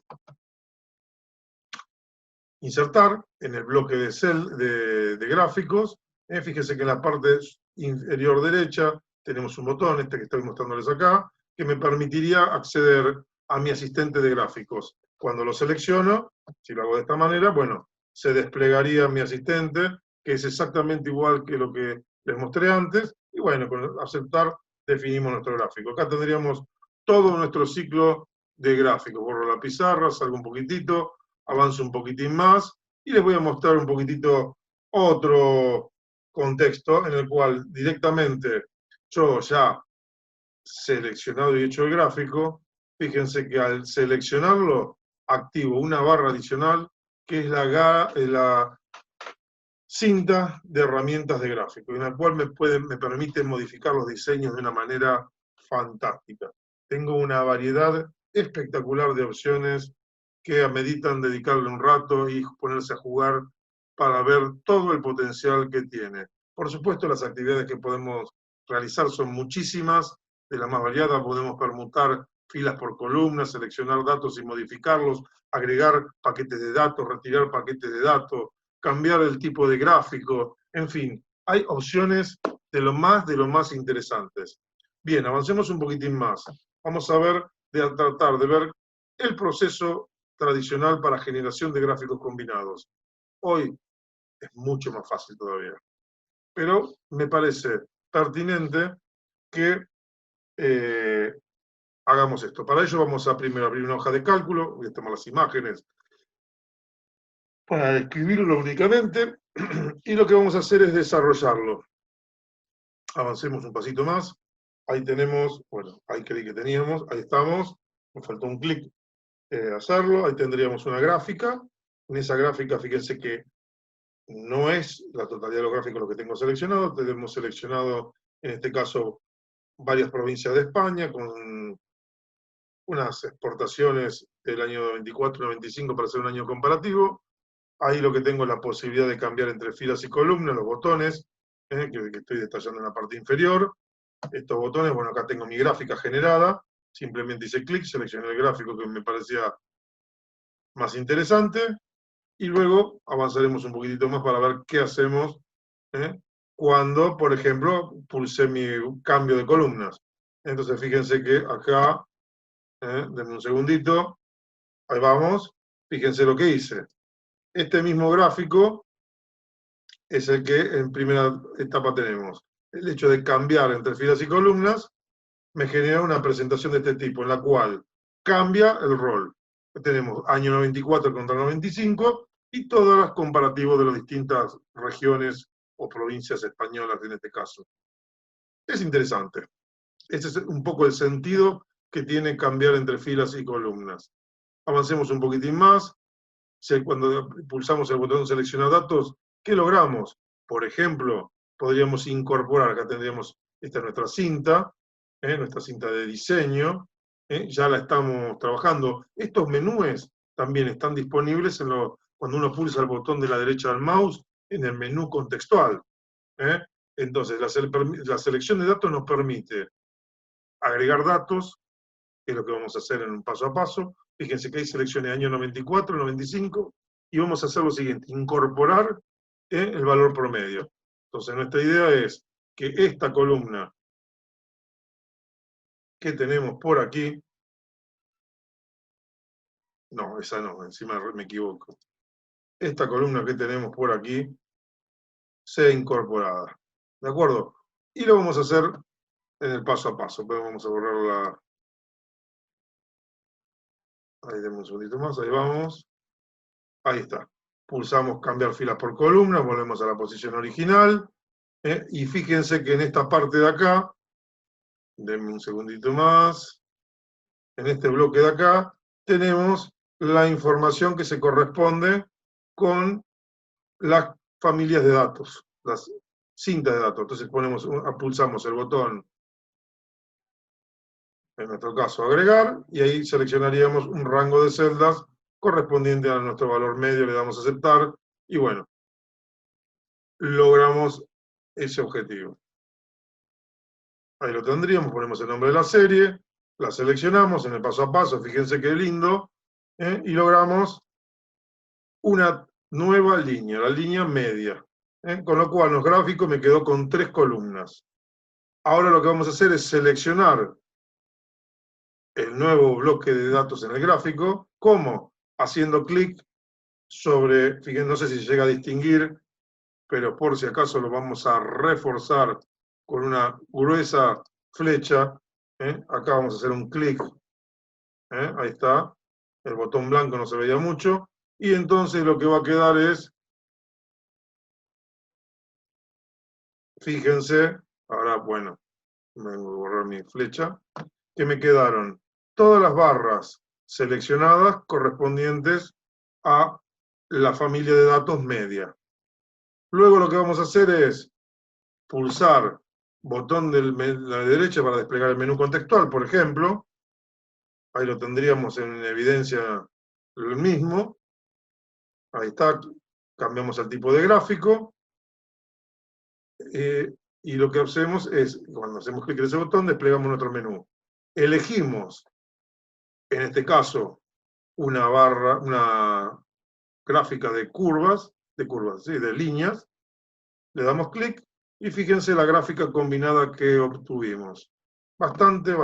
insertar en el bloque de gráficos. Fíjense que en la parte inferior derecha tenemos un botón, este que estoy mostrándoles acá, que me permitiría acceder a mi asistente de gráficos. Cuando lo selecciono, si lo hago de esta manera, bueno, se desplegaría mi asistente, que es exactamente igual que lo que les mostré antes, y bueno, con aceptar definimos nuestro gráfico. Acá tendríamos todo nuestro ciclo de gráficos. Borro la pizarra, salgo un poquitito, avanzo un poquitín más, y les voy a mostrar un poquitito otro contexto en el cual directamente yo ya seleccionado y hecho el gráfico, fíjense que al seleccionarlo activo una barra adicional que es la cinta de herramientas de gráfico, en la cual me permite modificar los diseños de una manera fantástica. Tengo una variedad espectacular de opciones que ameritan dedicarle un rato y ponerse a jugar para ver todo el potencial que tiene. Por supuesto, las actividades que podemos realizar son muchísimas, de la más variada podemos permutar filas por columnas, seleccionar datos y modificarlos, agregar paquetes de datos, retirar paquetes de datos, cambiar el tipo de gráfico, en fin, hay opciones de lo más interesantes. Bien, avancemos un poquitín más. Vamos a tratar de ver el proceso tradicional para generación de gráficos combinados. Hoy es mucho más fácil todavía, pero me parece pertinente que hagamos esto. Para ello vamos a primero abrir una hoja de cálculo, voy a tomar las imágenes para escribirlo únicamente, y lo que vamos a hacer es desarrollarlo. Avancemos un pasito más, ahí tenemos, bueno, ahí creí que teníamos, ahí estamos, me faltó un clic hacerlo, ahí tendríamos una gráfica, en esa gráfica fíjense que no es la totalidad de los gráficos lo que tengo seleccionado, tenemos seleccionado en este caso varias provincias de España con unas exportaciones del año 24 y 95 para hacer un año comparativo. Ahí lo que tengo es la posibilidad de cambiar entre filas y columnas, los botones, que estoy detallando en la parte inferior. Estos botones, bueno, acá tengo mi gráfica generada, simplemente hice clic, seleccioné el gráfico que me parecía más interesante, y luego avanzaremos un poquitito más para ver qué hacemos cuando, por ejemplo, pulsé mi cambio de columnas. Entonces fíjense que acá, denme un segundito, ahí vamos, fíjense lo que hice. Este mismo gráfico es el que en primera etapa tenemos. El hecho de cambiar entre filas y columnas me genera una presentación de este tipo, en la cual cambia el rol. Tenemos año 94 contra 95 y todos los comparativos de las distintas regiones o provincias españolas en este caso. Es interesante. Ese es un poco el sentido que tiene cambiar entre filas y columnas. Avancemos un poquitín más. Cuando pulsamos el botón seleccionar datos, ¿qué logramos? Por ejemplo, podríamos incorporar, acá tendríamos, esta es nuestra cinta de diseño, ya la estamos trabajando. Estos menús también están disponibles cuando uno pulsa el botón de la derecha del mouse en el menú contextual. Entonces, la selección de datos nos permite agregar datos, que es lo que vamos a hacer en un paso a paso. Fíjense que hay selecciones de año 94, 95, y vamos a hacer lo siguiente, incorporar el valor promedio. Entonces, nuestra idea es que esta columna que tenemos por aquí, no, esa no, encima me equivoco. Esta columna que tenemos por aquí sea incorporada. ¿De acuerdo? Y lo vamos a hacer en el paso a paso. Pero vamos a borrar la... Ahí demos un segundito más, ahí vamos. Ahí está. Pulsamos cambiar filas por columna, volvemos a la posición original. Y fíjense que en esta parte de acá, denme un segundito más, en este bloque de acá, tenemos la información que se corresponde con las familias de datos, las cintas de datos. Entonces pulsamos el botón, en nuestro caso agregar, y ahí seleccionaríamos un rango de celdas correspondiente a nuestro valor medio, le damos a aceptar, y bueno, logramos ese objetivo. Ahí lo tendríamos, ponemos el nombre de la serie, la seleccionamos en el paso a paso, fíjense qué lindo, y logramos una nueva línea, la línea media. Con lo cual, los gráficos me quedó con 3 columnas. Ahora lo que vamos a hacer es seleccionar el nuevo bloque de datos en el gráfico. ¿Cómo? Haciendo clic sobre, fíjense, no sé si se llega a distinguir, pero por si acaso lo vamos a reforzar con una gruesa flecha. Acá vamos a hacer un clic. Ahí está. El botón blanco no se veía mucho. Y entonces lo que va a quedar es, fíjense, ahora bueno, voy a borrar mi flecha, que me quedaron todas las barras seleccionadas correspondientes a la familia de datos media. Luego lo que vamos a hacer es pulsar botón de la derecha para desplegar el menú contextual, por ejemplo. Ahí lo tendríamos en evidencia el mismo. Ahí está, cambiamos el tipo de gráfico. Y lo que hacemos es, cuando hacemos clic en ese botón, desplegamos nuestro menú. Elegimos, en este caso, una gráfica de curvas, ¿sí? De líneas. Le damos clic y fíjense la gráfica combinada que obtuvimos. Bastante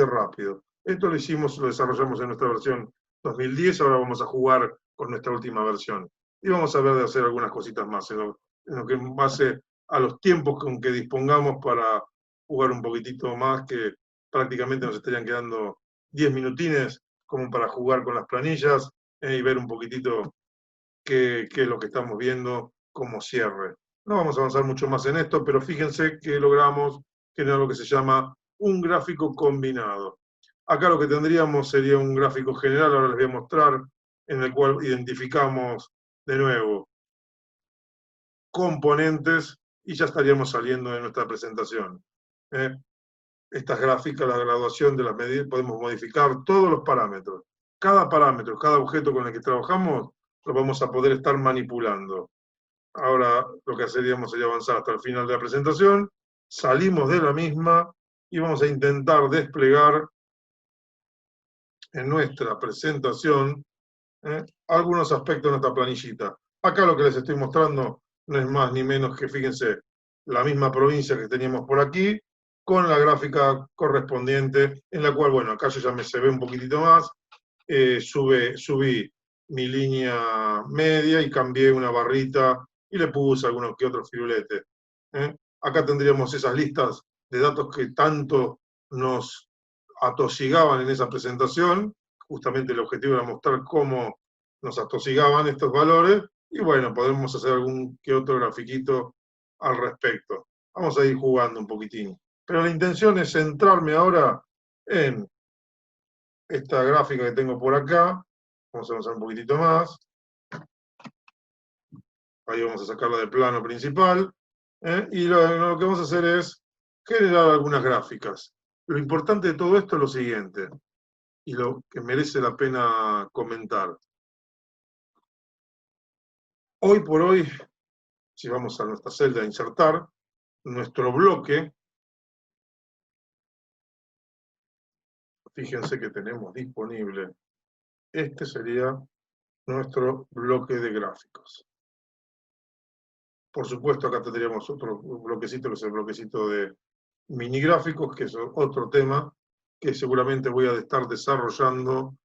rápido. Esto lo desarrollamos en nuestra versión 2010, ahora vamos a jugar con nuestra última versión. Y vamos a ver de hacer algunas cositas más, en lo que en base a los tiempos con que dispongamos para jugar un poquitito más, que prácticamente nos estarían quedando 10 minutines como para jugar con las planillas y ver un poquitito qué es lo que estamos viendo como cierre. No vamos a avanzar mucho más en esto, pero fíjense que logramos generar lo que se llama un gráfico combinado. Acá lo que tendríamos sería un gráfico general, ahora les voy a mostrar, en el cual identificamos de nuevo componentes y ya estaríamos saliendo de nuestra presentación. Estas gráficas, la graduación de las medidas, podemos modificar todos los parámetros. Cada parámetro, cada objeto con el que trabajamos, lo vamos a poder estar manipulando. Ahora lo que haríamos sería avanzar hasta el final de la presentación, salimos de la misma y vamos a intentar desplegar en nuestra presentación algunos aspectos de nuestra planillita. Acá lo que les estoy mostrando no es más ni menos que, fíjense, la misma provincia que teníamos por aquí, con la gráfica correspondiente, en la cual, bueno, acá ya se ve un poquitito más, subí mi línea media y cambié una barrita y le puse algunos que otros firuletes. Acá tendríamos esas listas de datos que tanto nos atosigaban en esa presentación. Justamente el objetivo era mostrar cómo nos atosigaban estos valores, y bueno, podemos hacer algún que otro grafiquito al respecto. Vamos a ir jugando un poquitín. Pero la intención es centrarme ahora en esta gráfica que tengo por acá. Vamos a avanzar un poquitito más. Ahí vamos a sacarla del plano principal. Y lo que vamos a hacer es generar algunas gráficas. Lo importante de todo esto es lo siguiente, y lo que merece la pena comentar. Hoy por hoy, si vamos a nuestra celda a insertar, nuestro bloque, fíjense que tenemos disponible, este sería nuestro bloque de gráficos. Por supuesto, acá tendríamos otro bloquecito, que es el bloquecito de mini gráficos, que es otro tema que seguramente voy a estar desarrollando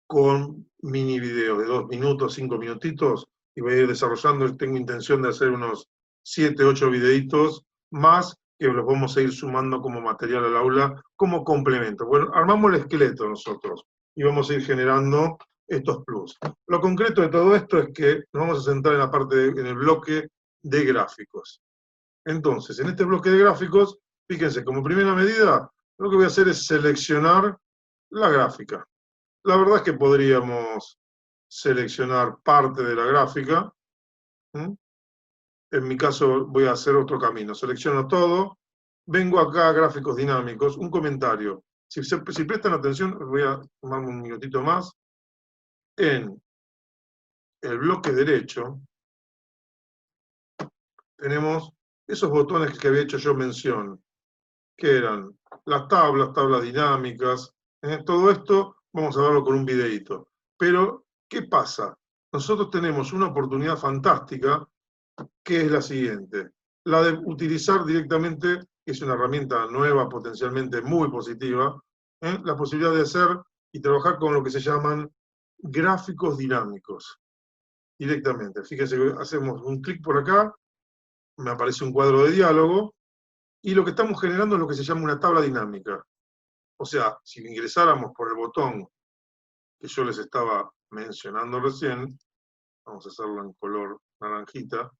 con mini videos de 2 minutos, 5 minutitos, y voy a ir desarrollando. Tengo intención de hacer unos 7, 8 videitos más, que los vamos a ir sumando como material al aula, como complemento. Bueno, armamos el esqueleto nosotros, y vamos a ir generando estos plus. Lo concreto de todo esto es que nos vamos a centrar en la parte en el bloque de gráficos. Entonces, en este bloque de gráficos, fíjense, como primera medida, lo que voy a hacer es seleccionar la gráfica. La verdad es que podríamos seleccionar parte de la gráfica. En mi caso voy a hacer otro camino. Selecciono todo. Vengo acá a gráficos dinámicos. Un comentario. Si prestan atención, voy a tomarme un minutito más. En el bloque derecho tenemos esos botones que había hecho yo mención, que eran las tablas dinámicas. Todo esto vamos a verlo con un videíto. Pero, ¿qué pasa? Nosotros tenemos una oportunidad fantástica, que es la siguiente. La de utilizar directamente, que es una herramienta nueva, potencialmente muy positiva, la posibilidad de hacer y trabajar con lo que se llaman gráficos dinámicos. Directamente. Fíjense que hacemos un clic por acá, me aparece un cuadro de diálogo, y lo que estamos generando es lo que se llama una tabla dinámica. O sea, si ingresáramos por el botón que yo les estaba mencionando recién, vamos a hacerlo en color naranjita,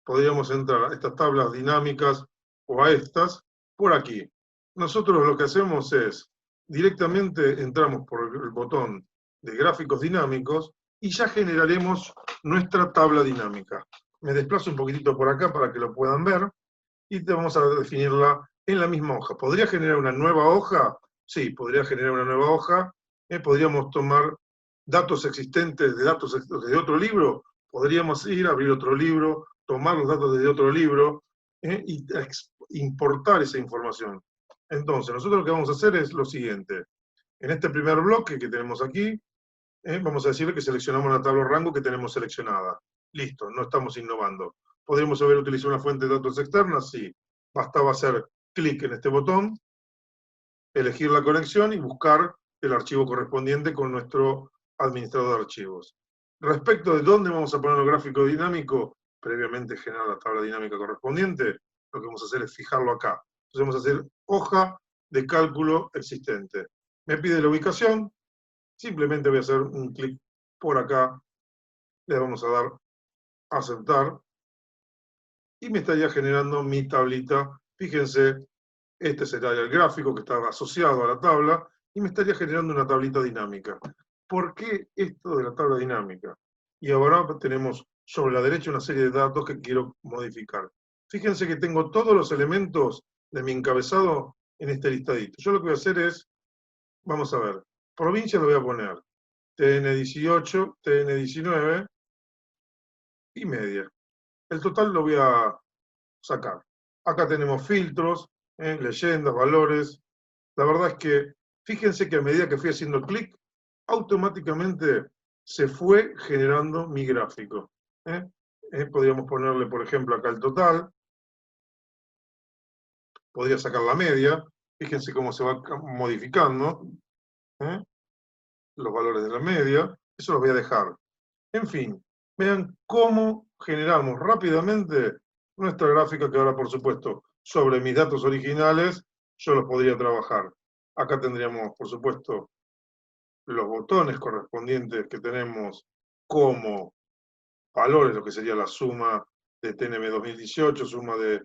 podríamos entrar a estas tablas dinámicas o a estas por aquí. Nosotros lo que hacemos es, directamente entramos por el botón de gráficos dinámicos y ya generaremos nuestra tabla dinámica. Me desplazo un poquitito por acá para que lo puedan ver y vamos a definirla en la misma hoja. ¿Podría generar una nueva hoja? Sí, podría generar una nueva hoja. Podríamos tomar datos existentes de datos de otro libro. Podríamos ir a abrir otro libro, tomar los datos de otro libro y importar esa información. Entonces, nosotros lo que vamos a hacer es lo siguiente. En este primer bloque que tenemos aquí, vamos a decirle que seleccionamos la tabla rango que tenemos seleccionada. Listo, no estamos innovando. ¿Podríamos haber utilizado una fuente de datos externa? Sí. Bastaba hacer clic en este botón, elegir la conexión y buscar el archivo correspondiente con nuestro administrador de archivos. Respecto de dónde vamos a poner el gráfico dinámico, previamente generar la tabla dinámica correspondiente, lo que vamos a hacer es fijarlo acá. Entonces vamos a hacer hoja de cálculo existente. Me pide la ubicación, simplemente voy a hacer un clic por acá, le vamos a dar a aceptar, y me estaría generando mi tablita. Fíjense, este será el gráfico que está asociado a la tabla, y me estaría generando una tablita dinámica. ¿Por qué esto de la tabla dinámica? Y ahora tenemos sobre la derecha una serie de datos que quiero modificar. Fíjense que tengo todos los elementos de mi encabezado en este listadito. Yo lo que voy a hacer es, vamos a ver, provincia lo voy a poner TN18, TN19 y media. El total lo voy a sacar. Acá tenemos filtros, leyendas, valores. La verdad es que, fíjense que a medida que fui haciendo clic, automáticamente se fue generando mi gráfico. Podríamos ponerle, por ejemplo, acá el total. Podría sacar la media. Fíjense cómo se va modificando los valores de la media. Eso los voy a dejar. En fin, vean cómo generamos rápidamente nuestra gráfica, que ahora, por supuesto, sobre mis datos originales, yo los podría trabajar. Acá tendríamos, por supuesto, los botones correspondientes que tenemos como valores, lo que sería la suma de TNM 2018, suma de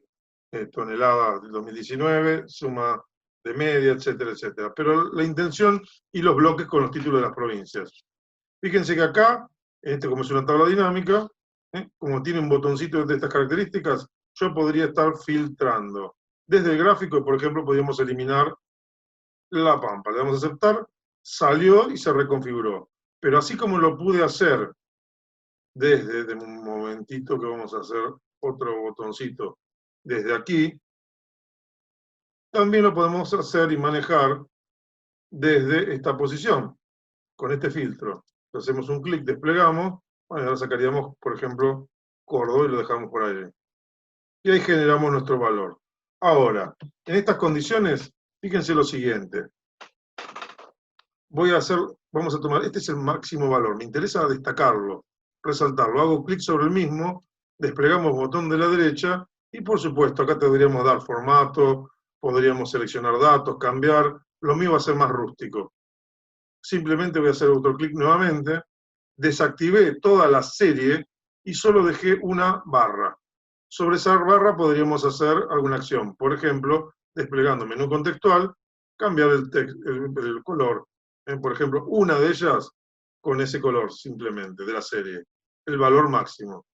toneladas del 2019, suma de media, etcétera, etcétera. Pero la intención y los bloques con los títulos de las provincias. Fíjense que acá, como es una tabla dinámica, como tiene un botoncito de estas características, yo podría estar filtrando. Desde el gráfico, por ejemplo, podríamos eliminar La Pampa. Le damos a aceptar, salió y se reconfiguró. Pero así como lo pude hacer desde un momentito que vamos a hacer otro botoncito desde aquí, también lo podemos hacer y manejar desde esta posición, con este filtro. Hacemos un clic, desplegamos, bueno, ahora sacaríamos, por ejemplo, Córdoba y lo dejamos por ahí. Y ahí generamos nuestro valor. Ahora, en estas condiciones, fíjense lo siguiente. Vamos a tomar, este es el máximo valor, me interesa destacarlo, resaltarlo. Hago clic sobre el mismo, desplegamos botón de la derecha, y por supuesto, acá tendríamos dar formato, podríamos seleccionar datos, cambiar, lo mío va a ser más rústico. Simplemente voy a hacer otro clic nuevamente, desactivé toda la serie y solo dejé una barra. Sobre esa barra podríamos hacer alguna acción. Por ejemplo, desplegando menú contextual, cambiar el color. Por ejemplo, una de ellas con ese color simplemente de la serie. El valor máximo.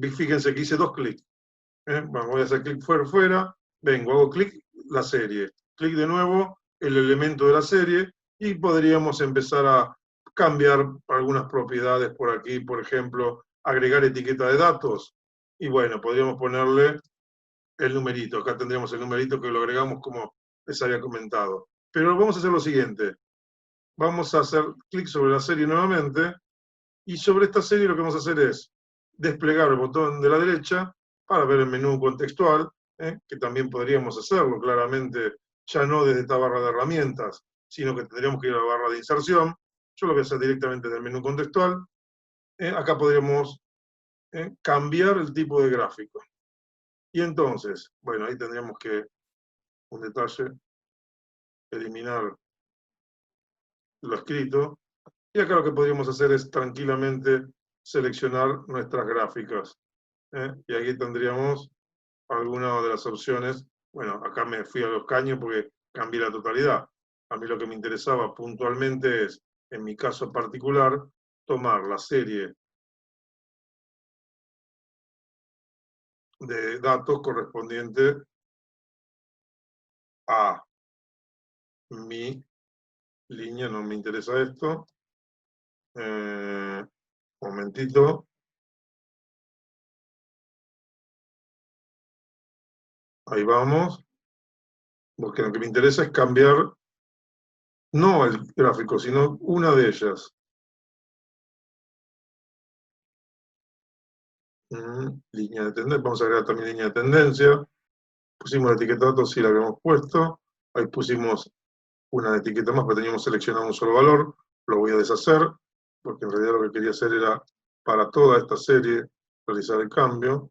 Fíjense que hice 2 clics. Bueno, voy a hacer clic fuera, vengo, hago clic, la serie. Clic de nuevo, el elemento de la serie, y podríamos empezar a cambiar algunas propiedades por aquí, por ejemplo, agregar etiqueta de datos, y bueno, podríamos ponerle el numerito. Acá tendríamos el numerito que lo agregamos como les había comentado. Pero vamos a hacer lo siguiente. Vamos a hacer clic sobre la serie nuevamente, y sobre esta serie lo que vamos a hacer es desplegar el botón de la derecha para ver el menú contextual, que también podríamos hacerlo claramente, ya no desde esta barra de herramientas, sino que tendríamos que ir a la barra de inserción. Yo lo voy a hacer directamente del menú contextual. Acá podríamos cambiar el tipo de gráfico. Y entonces, bueno, ahí tendríamos que, un detalle, eliminar lo escrito. Y acá lo que podríamos hacer es tranquilamente seleccionar nuestras gráficas. Y aquí tendríamos alguna de las opciones. Bueno, acá me fui a los caños porque cambié la totalidad. A mí lo que me interesaba puntualmente es, en mi caso particular, tomar la serie de datos correspondiente a mi línea, no me interesa esto. Momentito. Ahí vamos. Porque lo que me interesa es cambiar, no el gráfico, sino una de ellas. Línea de tendencia. Vamos a agregar también línea de tendencia. Pusimos la etiqueta de datos, sí la habíamos puesto. Ahí pusimos una etiqueta más, pero teníamos seleccionado un solo valor. Lo voy a deshacer, porque en realidad lo que quería hacer era, para toda esta serie, realizar el cambio.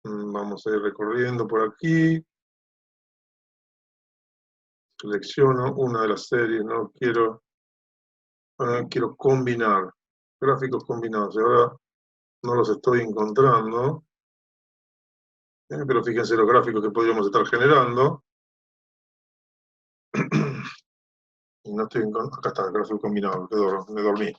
Vamos a ir recorriendo por aquí. Selecciono una de las series, no quiero, quiero combinar, gráficos combinados. Y ahora no los estoy encontrando. Pero fíjense los gráficos que podríamos estar generando. Y no estoy acá está el gráfico combinado, me dormí.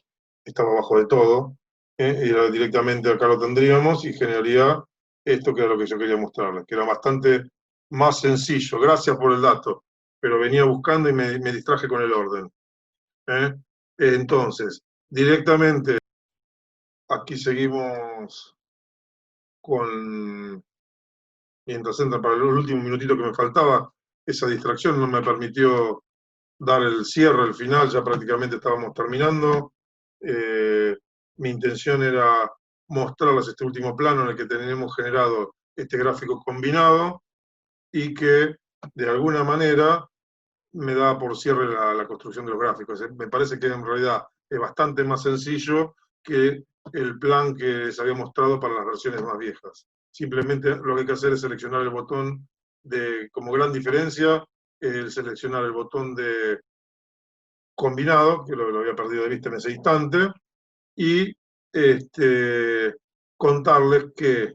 Estaba abajo de todo. Y directamente acá lo tendríamos y generaría esto que era lo que yo quería mostrarles, que era bastante más sencillo. Gracias por el dato, pero venía buscando y me distraje con el orden. Entonces, directamente aquí seguimos con, mientras entra para el último minutito que me faltaba, esa distracción no me permitió dar el cierre, el final, ya prácticamente estábamos terminando. Mi intención era mostrarles este último plano en el que tenemos generado este gráfico combinado y que de alguna manera me da por cierre la construcción de los gráficos. Me parece que en realidad es bastante más sencillo que el plan que les había mostrado para las versiones más viejas. Simplemente lo que hay que hacer es seleccionar el botón como gran diferencia, el seleccionar el botón de combinado, que lo había perdido de vista en ese instante, y contarles que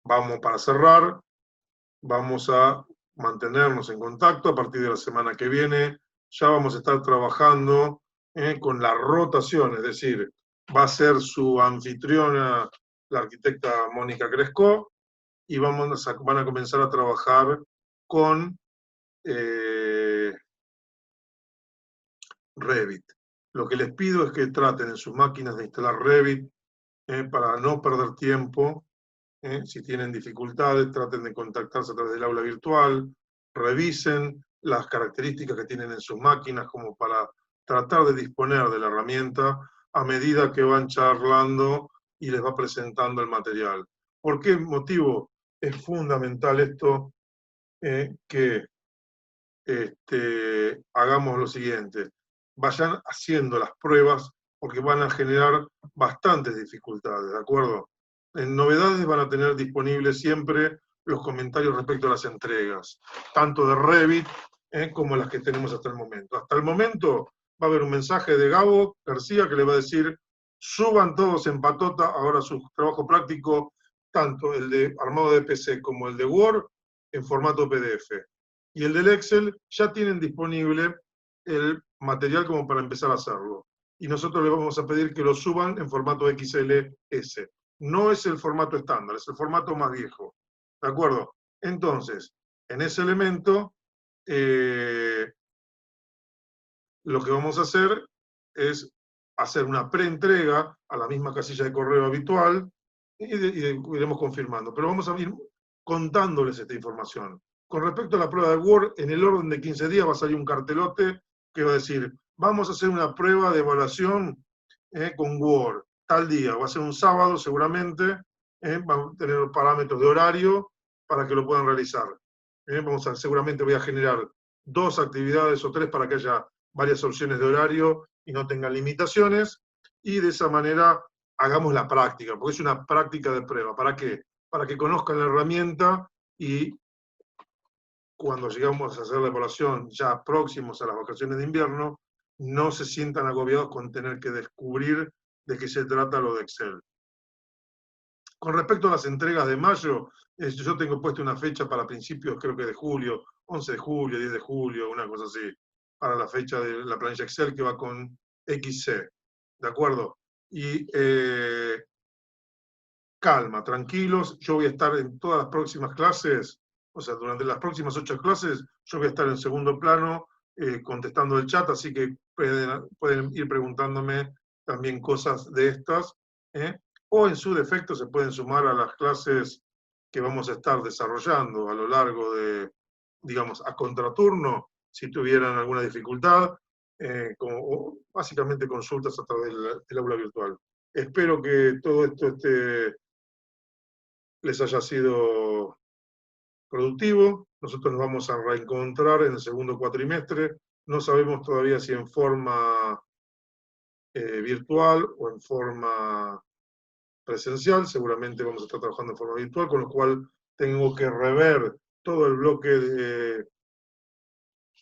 vamos, para cerrar, vamos a mantenernos en contacto a partir de la semana que viene. Ya vamos a estar trabajando con la rotación, es decir, va a ser su anfitriona la arquitecta Mónica Cresco, y van a comenzar a trabajar con Revit. Lo que les pido es que traten en sus máquinas de instalar Revit para no perder tiempo. Si tienen dificultades, traten de contactarse a través del aula virtual, revisen las características que tienen en sus máquinas como para tratar de disponer de la herramienta a medida que van charlando y les va presentando el material. ¿Por qué motivo es fundamental esto? Que hagamos lo siguiente, vayan haciendo las pruebas porque van a generar bastantes dificultades, ¿de acuerdo? En novedades van a tener disponibles siempre los comentarios respecto a las entregas, tanto de Revit como las que tenemos hasta el momento. Hasta el momento va a haber un mensaje de Gabo García que le va a decir, suban todos en patota ahora su trabajo práctico, tanto el de armado de PC como el de Word, en formato PDF. Y el del Excel ya tienen disponible el material como para empezar a hacerlo. Y nosotros les vamos a pedir que lo suban en formato XLS. No es el formato estándar, es el formato más viejo. ¿De acuerdo? Entonces, en ese elemento, lo que vamos a hacer es hacer una preentrega a la misma casilla de correo habitual y iremos confirmando. Pero vamos a ir contándoles esta información. Con respecto a la prueba de Word, en el orden de 15 días va a salir un cartelote que va a decir, vamos a hacer una prueba de evaluación con Word, tal día, va a ser un sábado seguramente, vamos a tener los parámetros de horario para que lo puedan realizar. Seguramente voy a generar 2 actividades o 3 para que haya varias opciones de horario y no tengan limitaciones, y de esa manera hagamos la práctica, porque es una práctica de prueba. ¿Para qué? Para que conozcan la herramienta y cuando llegamos a hacer la evaluación ya próximos a las vacaciones de invierno, no se sientan agobiados con tener que descubrir de qué se trata lo de Excel. Con respecto a las entregas de mayo, yo tengo puesto una fecha para principios, creo que de julio, 11 de julio, 10 de julio, una cosa así, para la fecha de la planilla Excel que va con XC. ¿De acuerdo? Y calma, tranquilos, yo voy a estar en todas las próximas clases, o sea, durante las próximas 8 clases, yo voy a estar en segundo plano contestando el chat, así que pueden ir preguntándome también cosas de estas, o en su defecto se pueden sumar a las clases que vamos a estar desarrollando a lo largo de, digamos, a contraturno, si tuvieran alguna dificultad, o básicamente consultas a través del aula virtual. Espero que todo esto les haya sido productivo. Nosotros nos vamos a reencontrar en el segundo cuatrimestre. No sabemos todavía si en forma virtual o en forma presencial. Seguramente vamos a estar trabajando en forma virtual, con lo cual tengo que rever todo el bloque de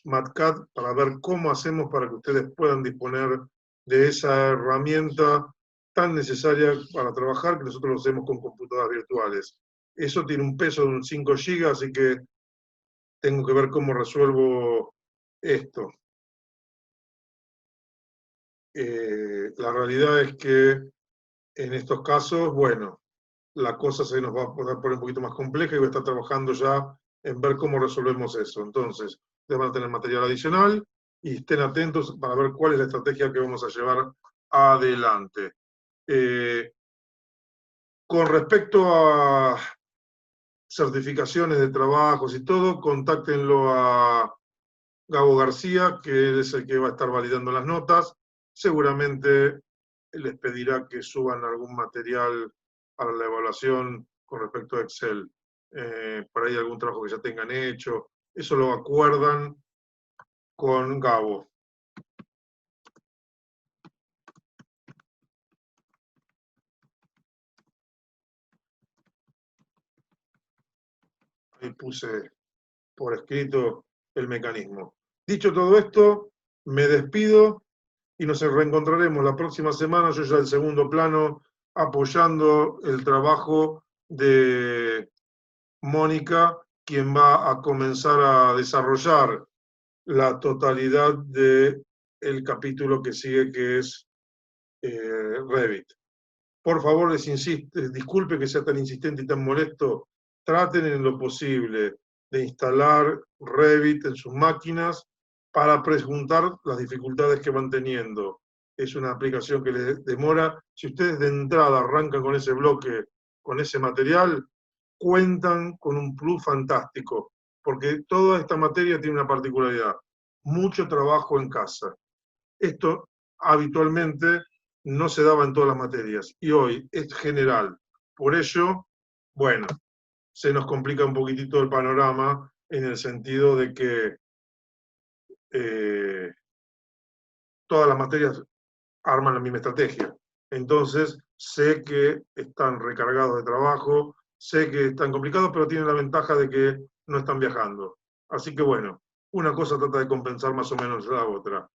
MatCat para ver cómo hacemos para que ustedes puedan disponer de esa herramienta tan necesaria para trabajar, que nosotros lo hacemos con computadoras virtuales. Eso tiene un peso de un 5 GB, así que tengo que ver cómo resuelvo esto. La realidad es que en estos casos, bueno, la cosa se nos va a poner un poquito más compleja y voy a estar trabajando ya en ver cómo resolvemos eso. Entonces, ustedes van a tener material adicional y estén atentos para ver cuál es la estrategia que vamos a llevar adelante. Con respecto a certificaciones de trabajos y todo, contáctenlo a Gabo García, que es el que va a estar validando las notas. Seguramente les pedirá que suban algún material para la evaluación con respecto a Excel. Por ahí algún trabajo que ya tengan hecho. Eso lo acuerdan con Gabo. Ahí puse por escrito el mecanismo. Dicho todo esto, me despido y nos reencontraremos la próxima semana. Yo ya el segundo plano apoyando el trabajo de Mónica, quien va a comenzar a desarrollar la totalidad del capítulo que sigue, que es Revit. Por favor, les insisto, disculpe que sea tan insistente y tan molesto, traten en lo posible de instalar Revit en sus máquinas para preguntar las dificultades que van teniendo. Es una aplicación que les demora. Si ustedes de entrada arrancan con ese bloque, con ese material, cuentan con un plus fantástico, porque toda esta materia tiene una particularidad: mucho trabajo en casa. Esto habitualmente no se daba en todas las materias y hoy es general. Por ello, bueno, se nos complica un poquitito el panorama en el sentido de que todas las materias arman la misma estrategia. Entonces, sé que están recargados de trabajo, sé que están complicados, pero tienen la ventaja de que no están viajando. Así que bueno, una cosa trata de compensar más o menos la otra.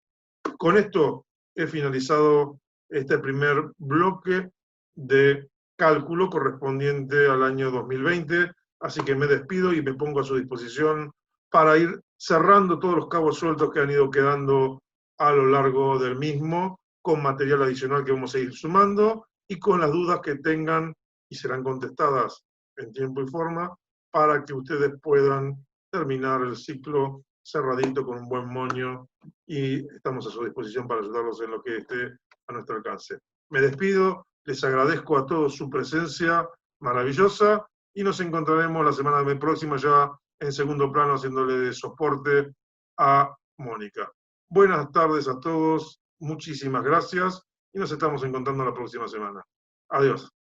Con esto he finalizado este primer bloque de cálculo correspondiente al año 2020, así que me despido y me pongo a su disposición para ir cerrando todos los cabos sueltos que han ido quedando a lo largo del mismo, con material adicional que vamos a ir sumando y con las dudas que tengan y serán contestadas en tiempo y forma para que ustedes puedan terminar el ciclo cerradito con un buen moño, y estamos a su disposición para ayudarlos en lo que esté a nuestro alcance. Me despido, les agradezco a todos su presencia maravillosa y nos encontraremos la semana próxima ya en segundo plano haciéndole de soporte a Mónica. Buenas tardes a todos, muchísimas gracias y nos estamos encontrando la próxima semana. Adiós.